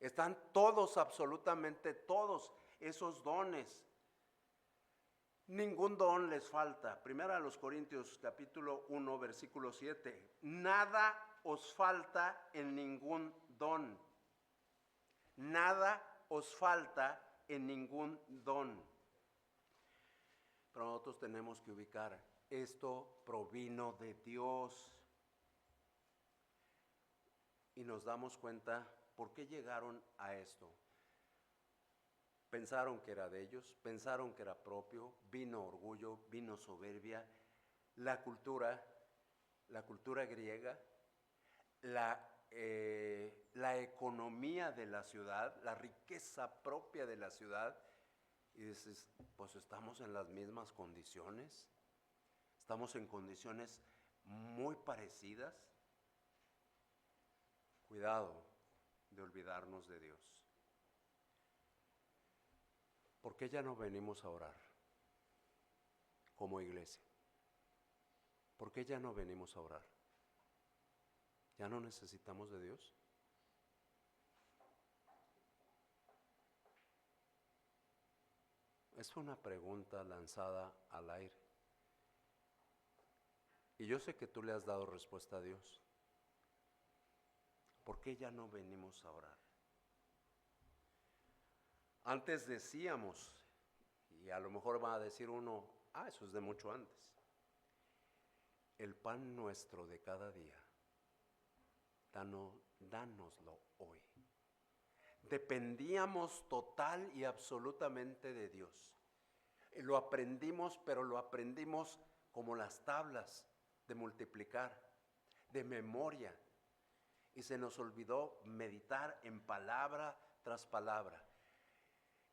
Están todos, absolutamente todos esos dones. Ningún don les falta. Primera a los Corintios capítulo 1 versículo 7. Nada os falta en ningún don. Nada os falta en ningún don. Pero nosotros tenemos que ubicar, esto provino de Dios. Y nos damos cuenta por qué llegaron a esto. Pensaron que era de ellos, pensaron que era propio, vino orgullo, vino soberbia, la cultura griega, la economía de la ciudad, la riqueza propia de la ciudad, y dices, pues estamos en las mismas condiciones, estamos en condiciones muy parecidas. Cuidado de olvidarnos de Dios. ¿Por qué ya no venimos a orar como iglesia? ¿Por qué ya no venimos a orar? ¿Ya no necesitamos de Dios? Es una pregunta lanzada al aire. Y yo sé que tú le has dado respuesta a Dios. ¿Por qué ya no venimos a orar? Antes decíamos, y a lo mejor va a decir uno, eso es de mucho antes. El pan nuestro de cada día, dánoslo hoy. Dependíamos total y absolutamente de Dios. Lo aprendimos, pero lo aprendimos como las tablas de multiplicar, de memoria. Y se nos olvidó meditar en palabra tras palabra.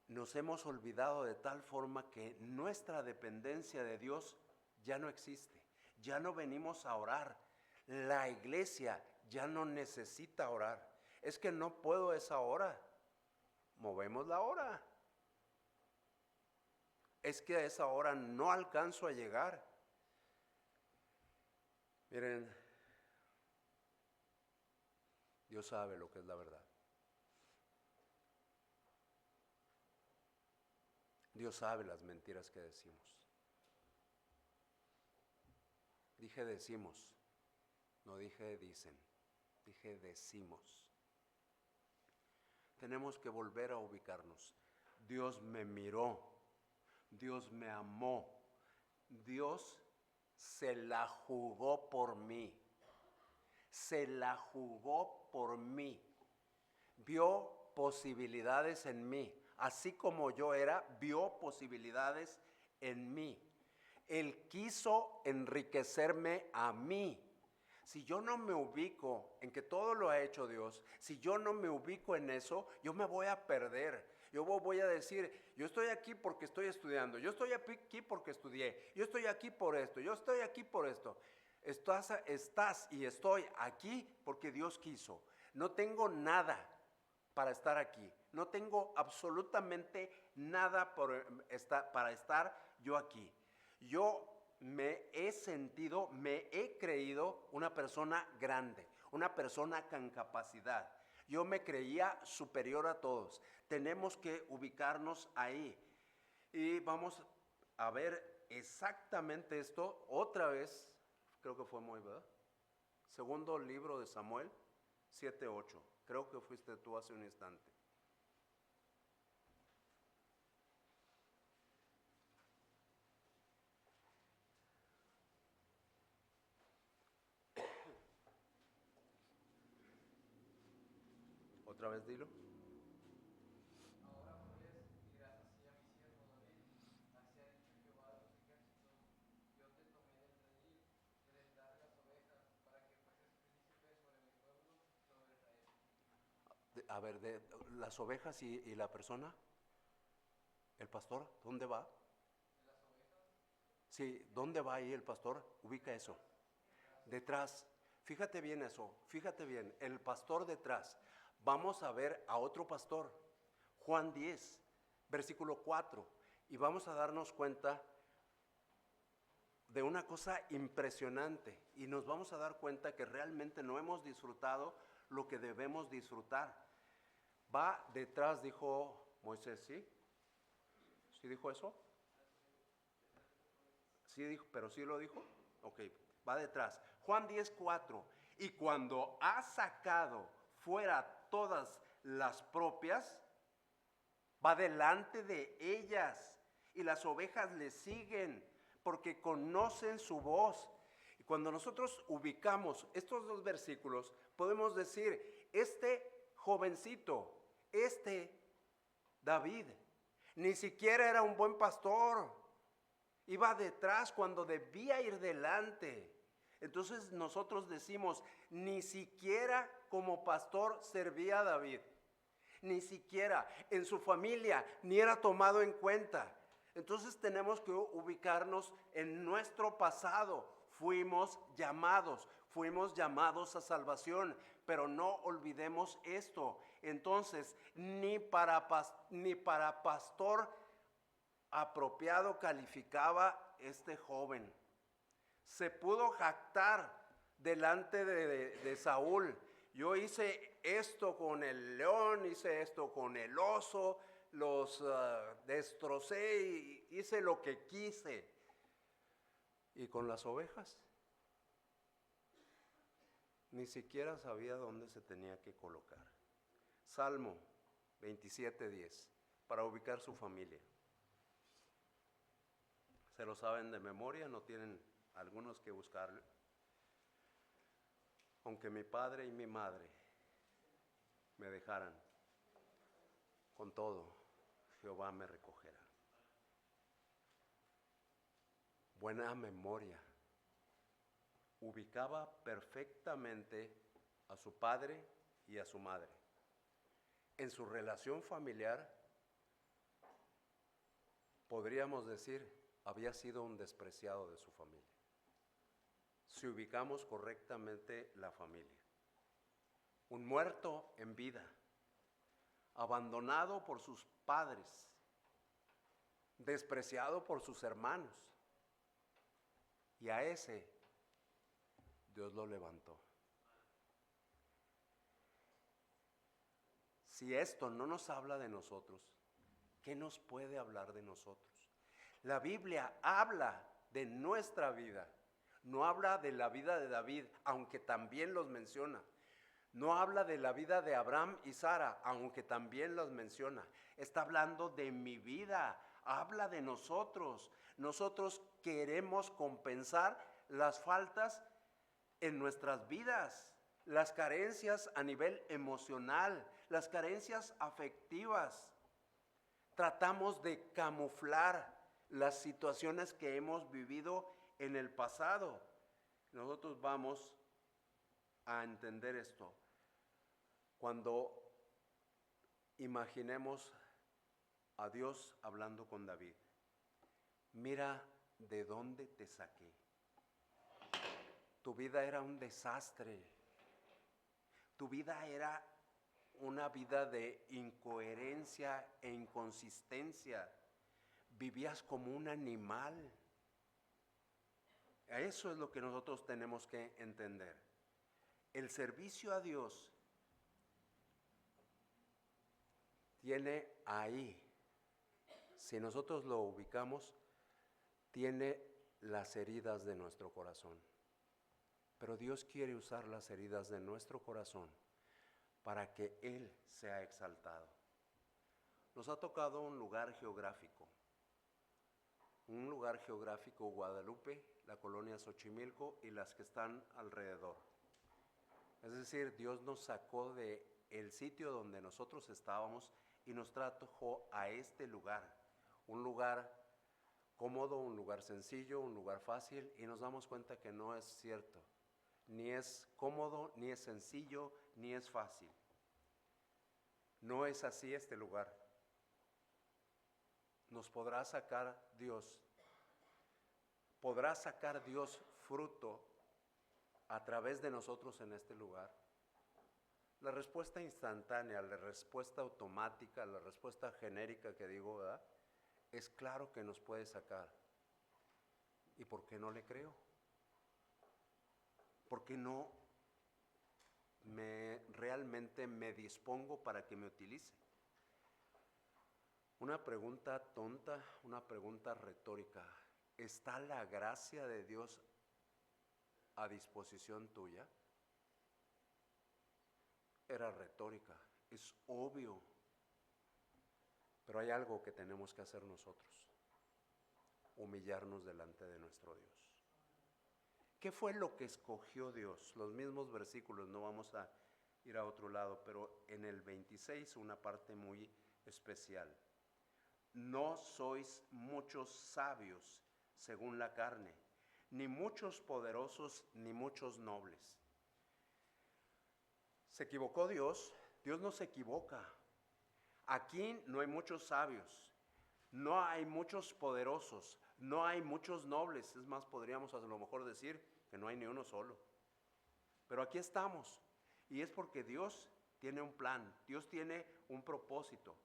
Nos hemos olvidado de tal forma que nuestra dependencia de Dios ya no existe. Ya no venimos a orar. La iglesia ya no necesita orar. Es que no puedo esa hora. Movemos la hora. Es que a esa hora no alcanzo a llegar. Miren, Dios sabe lo que es la verdad. Dios sabe las mentiras que decimos. Dije decimos, no dije dicen, dije decimos. Tenemos que volver a ubicarnos. Dios me miró, Dios me amó, Dios se la jugó por mí, se la jugó por mí. Vio posibilidades en mí, así como yo era, vio posibilidades en mí. Él quiso enriquecerme a mí. Si yo no me ubico en que todo lo ha hecho Dios, si yo no me ubico en eso, yo me voy a perder. Yo voy a decir, yo estoy aquí porque estoy estudiando, yo estoy aquí porque estudié, yo estoy aquí por esto, yo estoy aquí por esto. Estás y estoy aquí porque Dios quiso. No tengo nada para estar aquí. No tengo absolutamente nada para estar yo aquí. Yo me he sentido, me he creído una persona grande, una persona con capacidad. Yo me creía superior a todos. Tenemos que ubicarnos ahí. Y vamos a ver exactamente esto otra vez. Creo que fue muy, ¿verdad? Segundo libro de Samuel 7:8. Creo que fuiste tú hace un instante. Otra vez dilo. Ahora pues dirás así a mi siervo David, así ha dicho Jehová de los ejércitos, yo te tomé del redil, de detrás de las ovejas, para que fueses príncipe sobre mi pueblo, sobre Israel. A ver, de las ovejas y la persona, el pastor, ¿dónde va? ¿De las ovejas? Sí, ¿dónde va ahí el pastor? Ubica eso. Detrás. Fíjate bien eso, fíjate bien, el pastor detrás. Vamos a ver a otro pastor, Juan 10, versículo 4, y vamos a darnos cuenta de una cosa impresionante, y nos vamos a dar cuenta que realmente no hemos disfrutado lo que debemos disfrutar. Va detrás, dijo Moisés, ¿sí? ¿Sí dijo eso? Sí dijo, pero sí lo dijo. Ok, va detrás. Juan 10:4. Y cuando ha sacado fuera todas las propias, va delante de ellas y las ovejas le siguen porque conocen su voz. Y cuando nosotros ubicamos estos dos versículos, podemos decir, este jovencito, este David, Ni siquiera era un buen pastor. Iba detrás cuando debía ir delante. Entonces nosotros decimos, ni siquiera como pastor servía a David. Ni siquiera en su familia, ni era tomado en cuenta. Entonces tenemos que ubicarnos en nuestro pasado. Fuimos llamados a salvación, pero no olvidemos esto. Entonces, ni para pastor apropiado calificaba este joven. Se pudo jactar delante de Saúl. Yo hice esto con el león, hice esto con el oso, los destrocé y hice lo que quise. ¿Y con las ovejas? Ni siquiera sabía dónde se tenía que colocar. Salmo 27:10, para ubicar su familia. ¿Se lo saben de memoria? ¿No tienen algunos que buscarlo? Aunque mi padre y mi madre me dejaran, con todo, Jehová me recogerá. Buena memoria. Ubicaba perfectamente a su padre y a su madre. En su relación familiar, podríamos decir, había sido un despreciado de su familia. Si ubicamos correctamente la familia. Un muerto en vida, abandonado por sus padres, despreciado por sus hermanos. Y a ese Dios lo levantó. Si esto no nos habla de nosotros, ¿qué nos puede hablar de nosotros? La Biblia habla de nuestra vida. No habla de la vida de David, aunque también los menciona. No habla de la vida de Abraham y Sara, aunque también los menciona. Está hablando de mi vida, habla de nosotros. Nosotros queremos compensar las faltas en nuestras vidas, las carencias a nivel emocional, las carencias afectivas. Tratamos de camuflar las situaciones que hemos vivido en el pasado. Nosotros vamos a entender esto cuando imaginemos a Dios hablando con David. Mira de dónde te saqué. Tu vida era un desastre. Tu vida era una vida de incoherencia e inconsistencia. Vivías como un animal. Eso es lo que nosotros tenemos que entender. El servicio a Dios tiene ahí, si nosotros lo ubicamos, tiene las heridas de nuestro corazón. Pero Dios quiere usar las heridas de nuestro corazón para que Él sea exaltado. Nos ha tocado un lugar geográfico Guadalupe, la colonia Xochimilco y las que están alrededor. Es decir, Dios nos sacó del sitio donde nosotros estábamos y nos trajo a este lugar, un lugar cómodo, un lugar sencillo, un lugar fácil, y nos damos cuenta que no es cierto. Ni es cómodo, ni es sencillo, ni es fácil. No es así este lugar. Nos podrá sacar Dios fruto a través de nosotros en este lugar. La respuesta instantánea, la respuesta automática, la respuesta genérica que digo, ¿verdad? Es claro que nos puede sacar. ¿Y por qué no le creo? ¿Por qué no realmente me dispongo para que me utilice? Una pregunta tonta, una pregunta retórica. ¿Está la gracia de Dios a disposición tuya? Era retórica, es obvio. Pero hay algo que tenemos que hacer nosotros: humillarnos delante de nuestro Dios. ¿Qué fue lo que escogió Dios? Los mismos versículos, no vamos a ir a otro lado, pero en el 26 una parte muy especial. no sois muchos sabios según la carne, ni muchos poderosos, ni muchos nobles. ¿Se equivocó Dios? Dios no se equivoca. Aquí no hay muchos sabios, no hay muchos poderosos, no hay muchos nobles. Es más, podríamos a lo mejor decir que no hay ni uno solo. Pero aquí estamos, y es porque Dios tiene un plan, Dios tiene un propósito.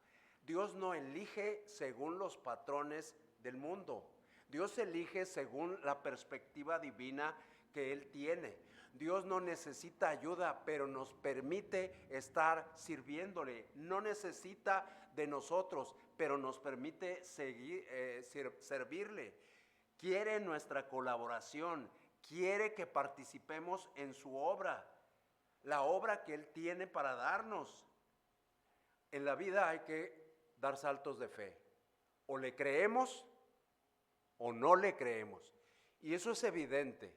Dios no elige según los patrones del mundo. Dios elige según la perspectiva divina que Él tiene. Dios no necesita ayuda, pero nos permite estar sirviéndole. No necesita de nosotros, pero nos permite servirle. Quiere nuestra colaboración, quiere que participemos en su obra, la obra que Él tiene para darnos. En la vida hay que dar saltos de fe. O le creemos o no le creemos. Y eso es evidente.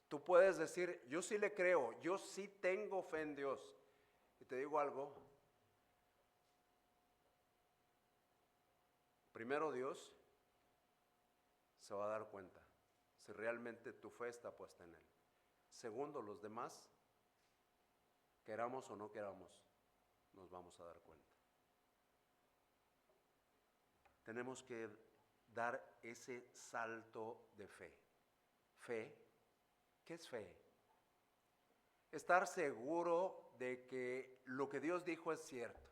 Tú puedes decir, yo sí le creo, yo sí tengo fe en Dios. Y te digo algo. Primero Dios se va a dar cuenta si realmente tu fe está puesta en Él. Segundo, los demás, queramos o no queramos, nos vamos a dar cuenta. Tenemos que dar ese salto de fe. Fe, ¿qué es fe? Estar seguro de que lo que Dios dijo es cierto.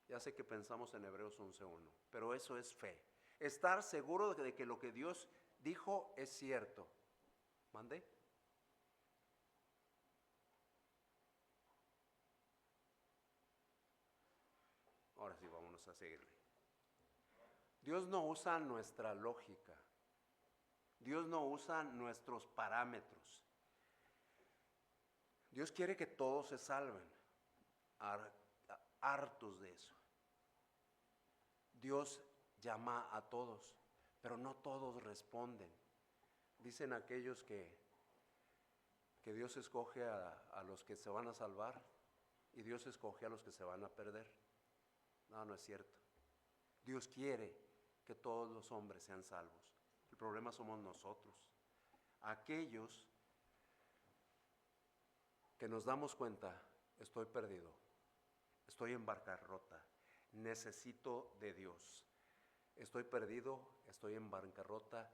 Ya sé que pensamos en Hebreos 11:1, pero eso es fe. Estar seguro de que lo que Dios dijo es cierto. ¿Mande? Ahora sí, vámonos a seguirle. Dios no usa nuestra lógica. Dios no usa nuestros parámetros. Dios quiere que todos se salven. Hartos de eso. Dios llama a todos, pero no todos responden. Dicen aquellos que Dios escoge a los que se van a salvar y Dios escoge a los que se van a perder. No, no es cierto. Dios quiere que todos los hombres sean salvos. El problema somos nosotros. Aquellos que nos damos cuenta, estoy perdido, estoy en bancarrota, necesito de Dios. Estoy perdido, estoy en bancarrota,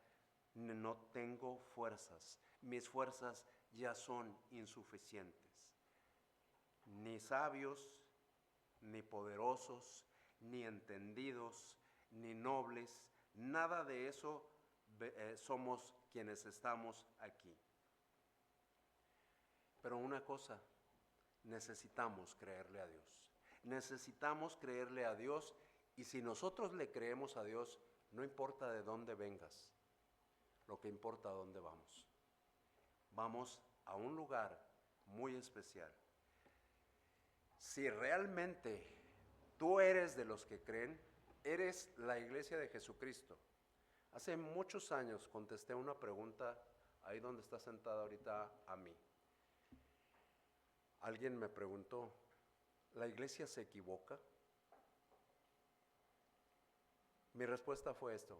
no tengo fuerzas, mis fuerzas ya son insuficientes. Ni sabios, ni poderosos, ni entendidos, ni nobles, nada de eso somos quienes estamos aquí. Pero una cosa, necesitamos creerle a Dios. Necesitamos creerle a Dios, y si nosotros le creemos a Dios, no importa de dónde vengas, lo que importa a dónde vamos. Vamos a un lugar muy especial. Si realmente tú eres de los que creen, eres la iglesia de Jesucristo. Hace muchos años contesté una pregunta ahí donde está sentada ahorita a mí. Alguien me preguntó, ¿la iglesia se equivoca? Mi respuesta fue esto: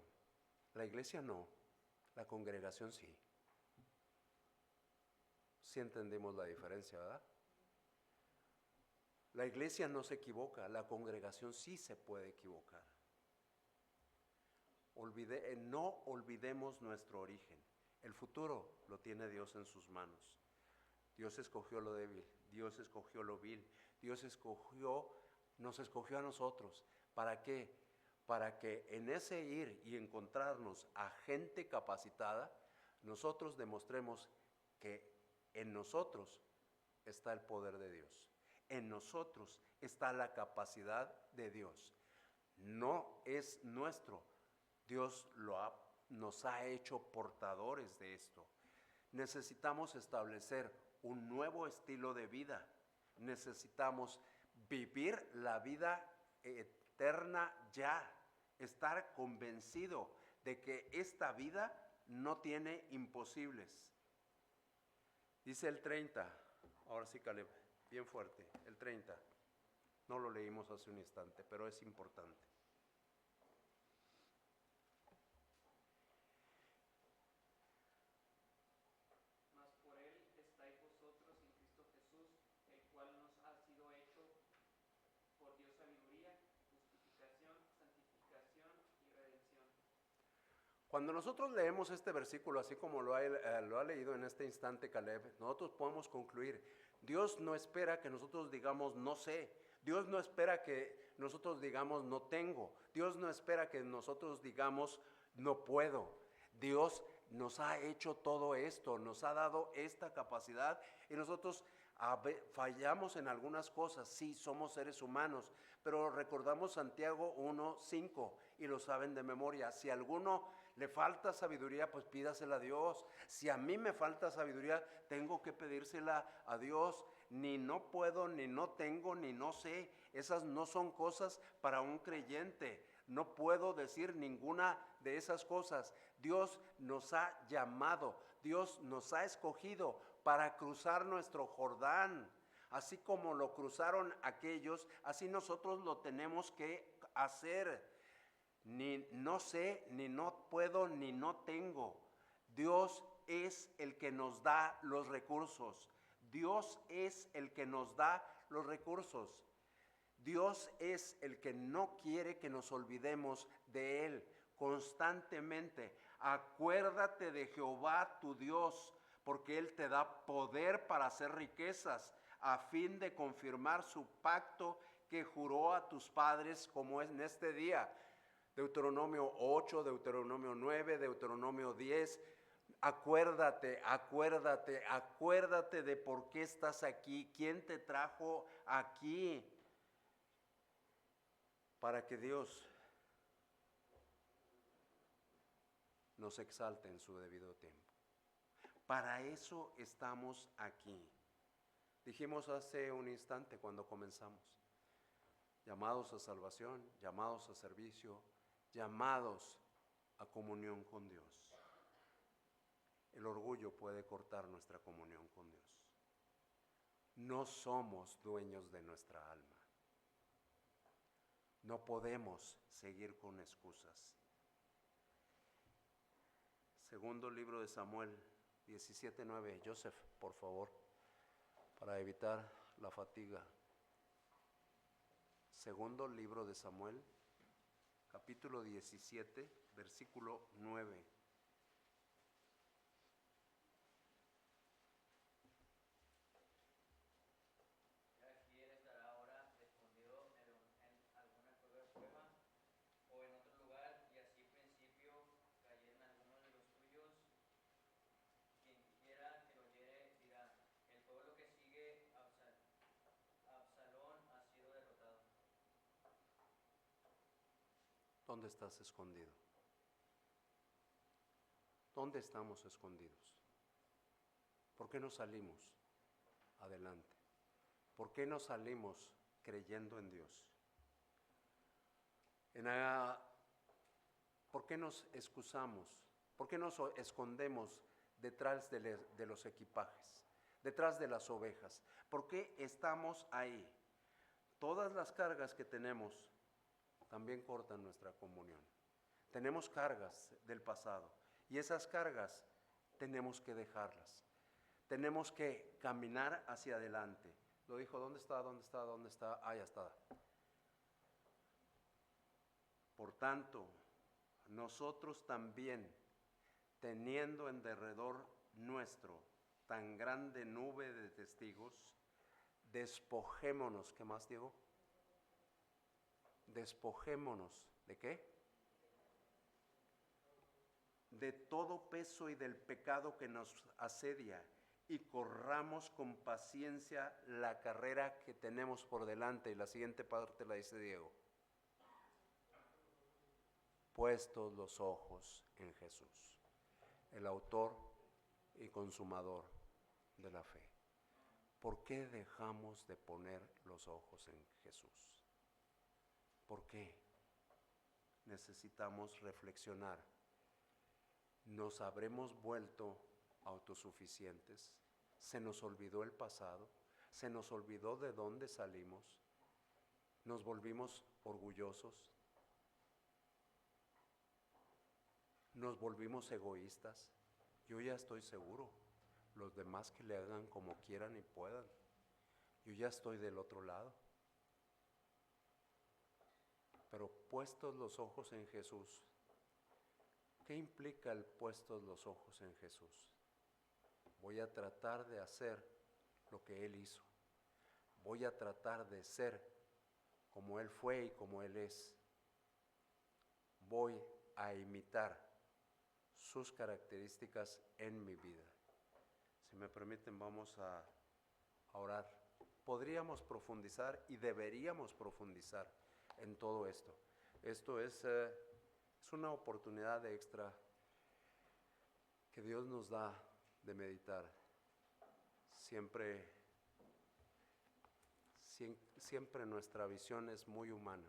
la iglesia no, la congregación sí. Sí entendimos la diferencia, ¿verdad? La iglesia no se equivoca, la congregación sí se puede equivocar. No olvidemos nuestro origen. El futuro lo tiene Dios en sus manos. Dios escogió lo débil, Dios escogió lo vil, Dios nos escogió a nosotros. ¿Para qué? Para que en ese ir y encontrarnos a gente capacitada, nosotros demostremos que en nosotros está el poder de Dios. En nosotros está la capacidad de Dios. No es nuestro. Dios nos ha hecho portadores de esto. Necesitamos establecer un nuevo estilo de vida. Necesitamos vivir la vida eterna ya. Estar convencido de que esta vida no tiene imposibles. Dice el 30, ahora sí, Caleb, bien fuerte, el 30. No lo leímos hace un instante, pero es importante. Cuando nosotros leemos este versículo, así como lo ha leído en este instante Caleb, nosotros podemos concluir, Dios no espera que nosotros digamos no sé, Dios no espera que nosotros digamos no tengo, Dios no espera que nosotros digamos no puedo. Dios nos ha hecho todo esto, nos ha dado esta capacidad y nosotros fallamos en algunas cosas, sí, somos seres humanos, pero recordamos Santiago 1:5 y lo saben de memoria. Si a alguno le falta sabiduría, pues pídasela a Dios. Si a mí me falta sabiduría, tengo que pedírsela a Dios. Ni no puedo, ni no tengo, ni no sé. Esas no son cosas para un creyente. No puedo decir ninguna de esas cosas. Dios nos ha llamado, Dios nos ha escogido para cruzar nuestro Jordán. Así como lo cruzaron aquellos, así nosotros lo tenemos que hacer. Ni no sé, ni no puedo, ni no tengo. Dios es el que nos da los recursos. Dios es el que nos da los recursos. Dios es el que no quiere que nos olvidemos de Él constantemente. Acuérdate de Jehová tu Dios, porque Él te da poder para hacer riquezas, a fin de confirmar su pacto que juró a tus padres como es en este día. Deuteronomio 8, Deuteronomio 9, Deuteronomio 10. Acuérdate, acuérdate, acuérdate de por qué estás aquí, quién te trajo aquí, para que Dios nos exalte en su debido tiempo. Para eso estamos aquí. Dijimos hace un instante cuando comenzamos, llamados a salvación, llamados a servicio, llamados a comunión con Dios. El orgullo puede cortar nuestra comunión con Dios. No somos dueños de nuestra alma. No podemos seguir con excusas. Segundo libro de Samuel 17:9. Joseph, por favor, para evitar la fatiga. Segundo libro de Samuel, capítulo 17, versículo 9. ¿Dónde estás escondido? ¿Dónde estamos escondidos? ¿Por qué no salimos adelante? ¿Por qué no salimos creyendo en Dios? ¿Por qué nos excusamos? ¿Por qué nos escondemos detrás de los equipajes, detrás de las ovejas? ¿Por qué estamos ahí? Todas las cargas que tenemos también cortan nuestra comunión. Tenemos cargas del pasado y esas cargas tenemos que dejarlas. Tenemos que caminar hacia adelante. Lo dijo, ¿dónde está? ¿Dónde está? ¿Dónde está? Ah, ya está. Por tanto, nosotros también, teniendo en derredor nuestro tan grande nube de testigos, despojémonos. ¿Qué más, Diego? Despojémonos. ¿De qué? De todo peso y del pecado que nos asedia y corramos con paciencia la carrera que tenemos por delante. Y la siguiente parte la dice Diego. Puestos los ojos en Jesús, el autor y consumador de la fe. ¿Por qué dejamos de poner los ojos en Jesús? ¿Por qué? Necesitamos reflexionar. ¿Nos habremos vuelto autosuficientes? ¿Se nos olvidó el pasado? ¿Se nos olvidó de dónde salimos? ¿Nos volvimos orgullosos? ¿Nos volvimos egoístas? Yo ya estoy seguro. Los demás que le hagan como quieran y puedan. Yo ya estoy del otro lado. Pero puestos los ojos en Jesús, ¿Qué implica el puestos los ojos en Jesús? Voy a tratar de hacer lo que Él hizo. Voy a tratar de ser como Él fue y como Él es. Voy a imitar sus características en mi vida. Si me permiten, vamos a orar. Podríamos profundizar y deberíamos profundizar en todo esto. Esto es una oportunidad extra que Dios nos da de meditar. Siempre nuestra visión es muy humana.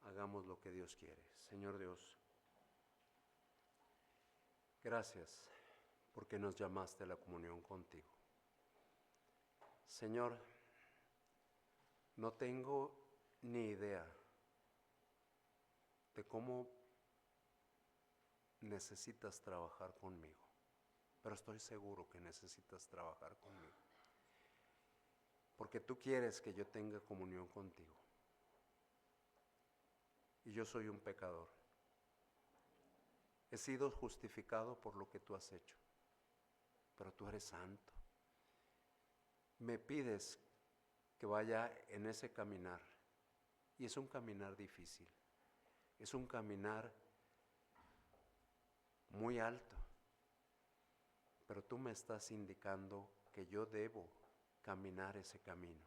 Hagamos lo que Dios quiere. Señor Dios, gracias porque nos llamaste a la comunión contigo. Señor, no tengo ni idea de cómo necesitas trabajar conmigo, pero estoy seguro que necesitas trabajar conmigo, porque tú quieres que yo tenga comunión contigo. Y yo soy un pecador. He sido justificado por lo que tú has hecho, pero tú eres santo. Me pides que vaya en ese caminar, y es un caminar difícil, es un caminar muy alto, pero tú me estás indicando que yo debo caminar ese camino,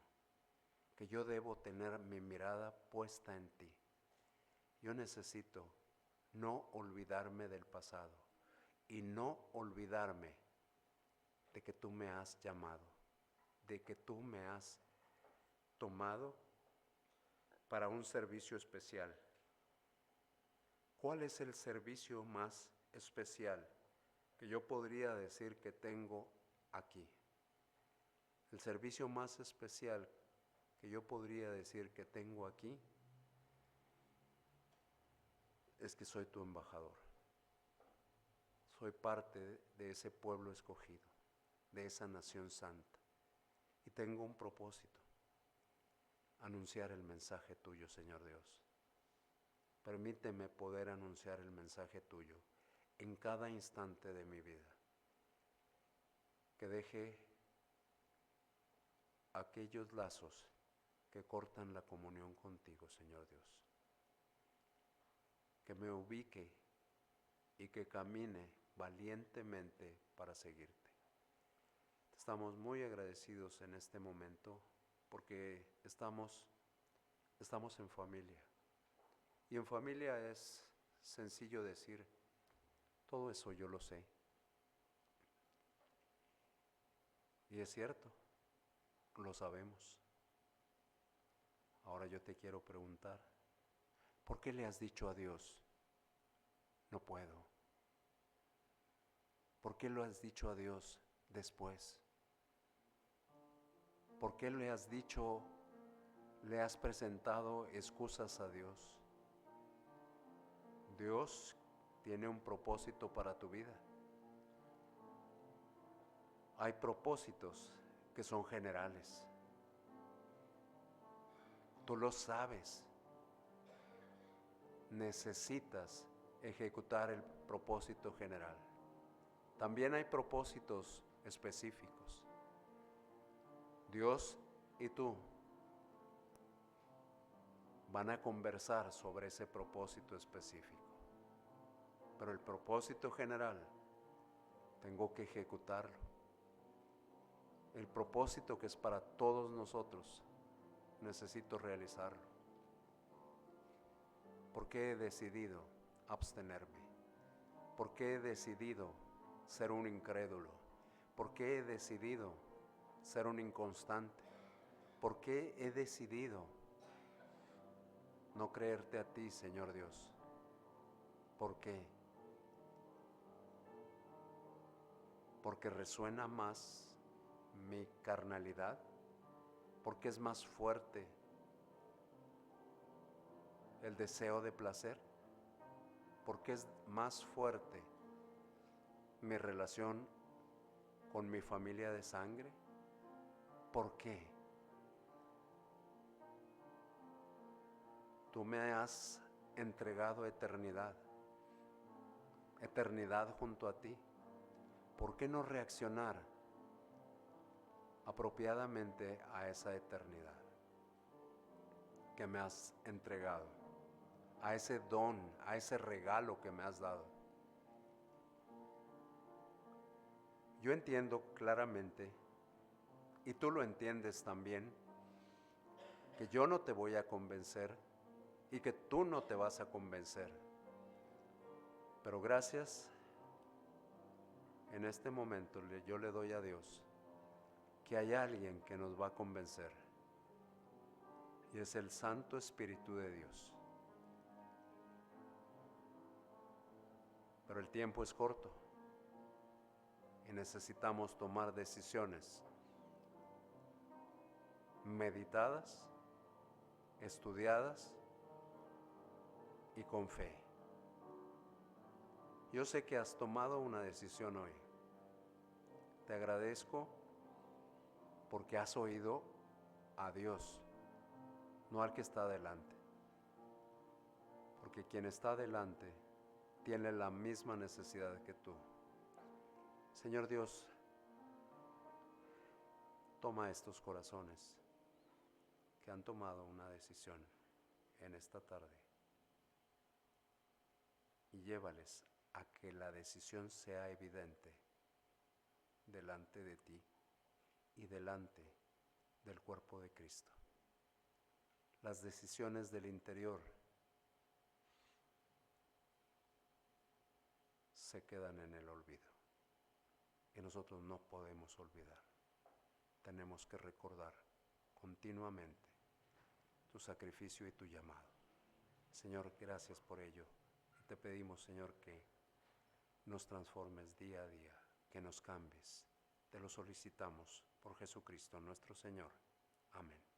que yo debo tener mi mirada puesta en ti. Yo necesito no olvidarme del pasado y no olvidarme de que tú me has llamado, de que tú me has tomado para un servicio especial. ¿Cuál es el servicio más especial que yo podría decir que tengo aquí? El servicio más especial que yo podría decir que tengo aquí es que soy tu embajador. Soy parte de ese pueblo escogido, de esa nación santa. Y tengo un propósito: anunciar el mensaje tuyo, Señor Dios. Permíteme poder anunciar el mensaje tuyo en cada instante de mi vida. Que deje aquellos lazos que cortan la comunión contigo, Señor Dios. Que me ubique y que camine valientemente para seguirte. Estamos muy agradecidos en este momento porque estamos en familia. Y en familia es sencillo decir, todo eso yo lo sé. Y es cierto, lo sabemos. Ahora yo te quiero preguntar, ¿por qué le has dicho a Dios, no puedo? ¿Por qué lo has dicho a Dios después? ¿Por qué le has dicho, le has presentado excusas a Dios? Dios tiene un propósito para tu vida. Hay propósitos que son generales. Tú lo sabes. Necesitas ejecutar el propósito general. También hay propósitos específicos. Dios y tú van a conversar sobre ese propósito específico. Pero el propósito general tengo que ejecutarlo. El propósito que es para todos nosotros necesito realizarlo. ¿Por qué he decidido abstenerme? ¿Por qué he decidido ser un incrédulo? ¿Por qué he decidido ser un inconstante? ¿Por qué he decidido no creerte a ti, Señor Dios? ¿Por qué? Porque resuena más mi carnalidad, porque es más fuerte el deseo de placer, porque es más fuerte mi relación con mi familia de sangre. ¿Por qué? Tú me has entregado eternidad, eternidad junto a ti. ¿Por qué no reaccionar apropiadamente a esa eternidad que me has entregado, a ese don, a ese regalo que me has dado? Yo entiendo claramente, y tú lo entiendes también, que yo no te voy a convencer y que tú no te vas a convencer. Pero gracias, en este momento yo le doy a Dios que hay alguien que nos va a convencer, y es el Santo Espíritu de Dios. Pero el tiempo es corto y necesitamos tomar decisiones meditadas, estudiadas y con fe. Yo sé que has tomado una decisión hoy. Te agradezco porque has oído a Dios, no al que está delante. Porque quien está delante tiene la misma necesidad que tú. Señor Dios, toma estos corazones que han tomado una decisión en esta tarde y llévales a que la decisión sea evidente delante de ti y delante del cuerpo de Cristo. Las decisiones del interior se quedan en el olvido y nosotros no podemos olvidar. Tenemos que recordar continuamente tu sacrificio y tu llamado. Señor, gracias por ello. Y te pedimos, Señor, que nos transformes día a día, que nos cambies. Te lo solicitamos por Jesucristo nuestro Señor. Amén.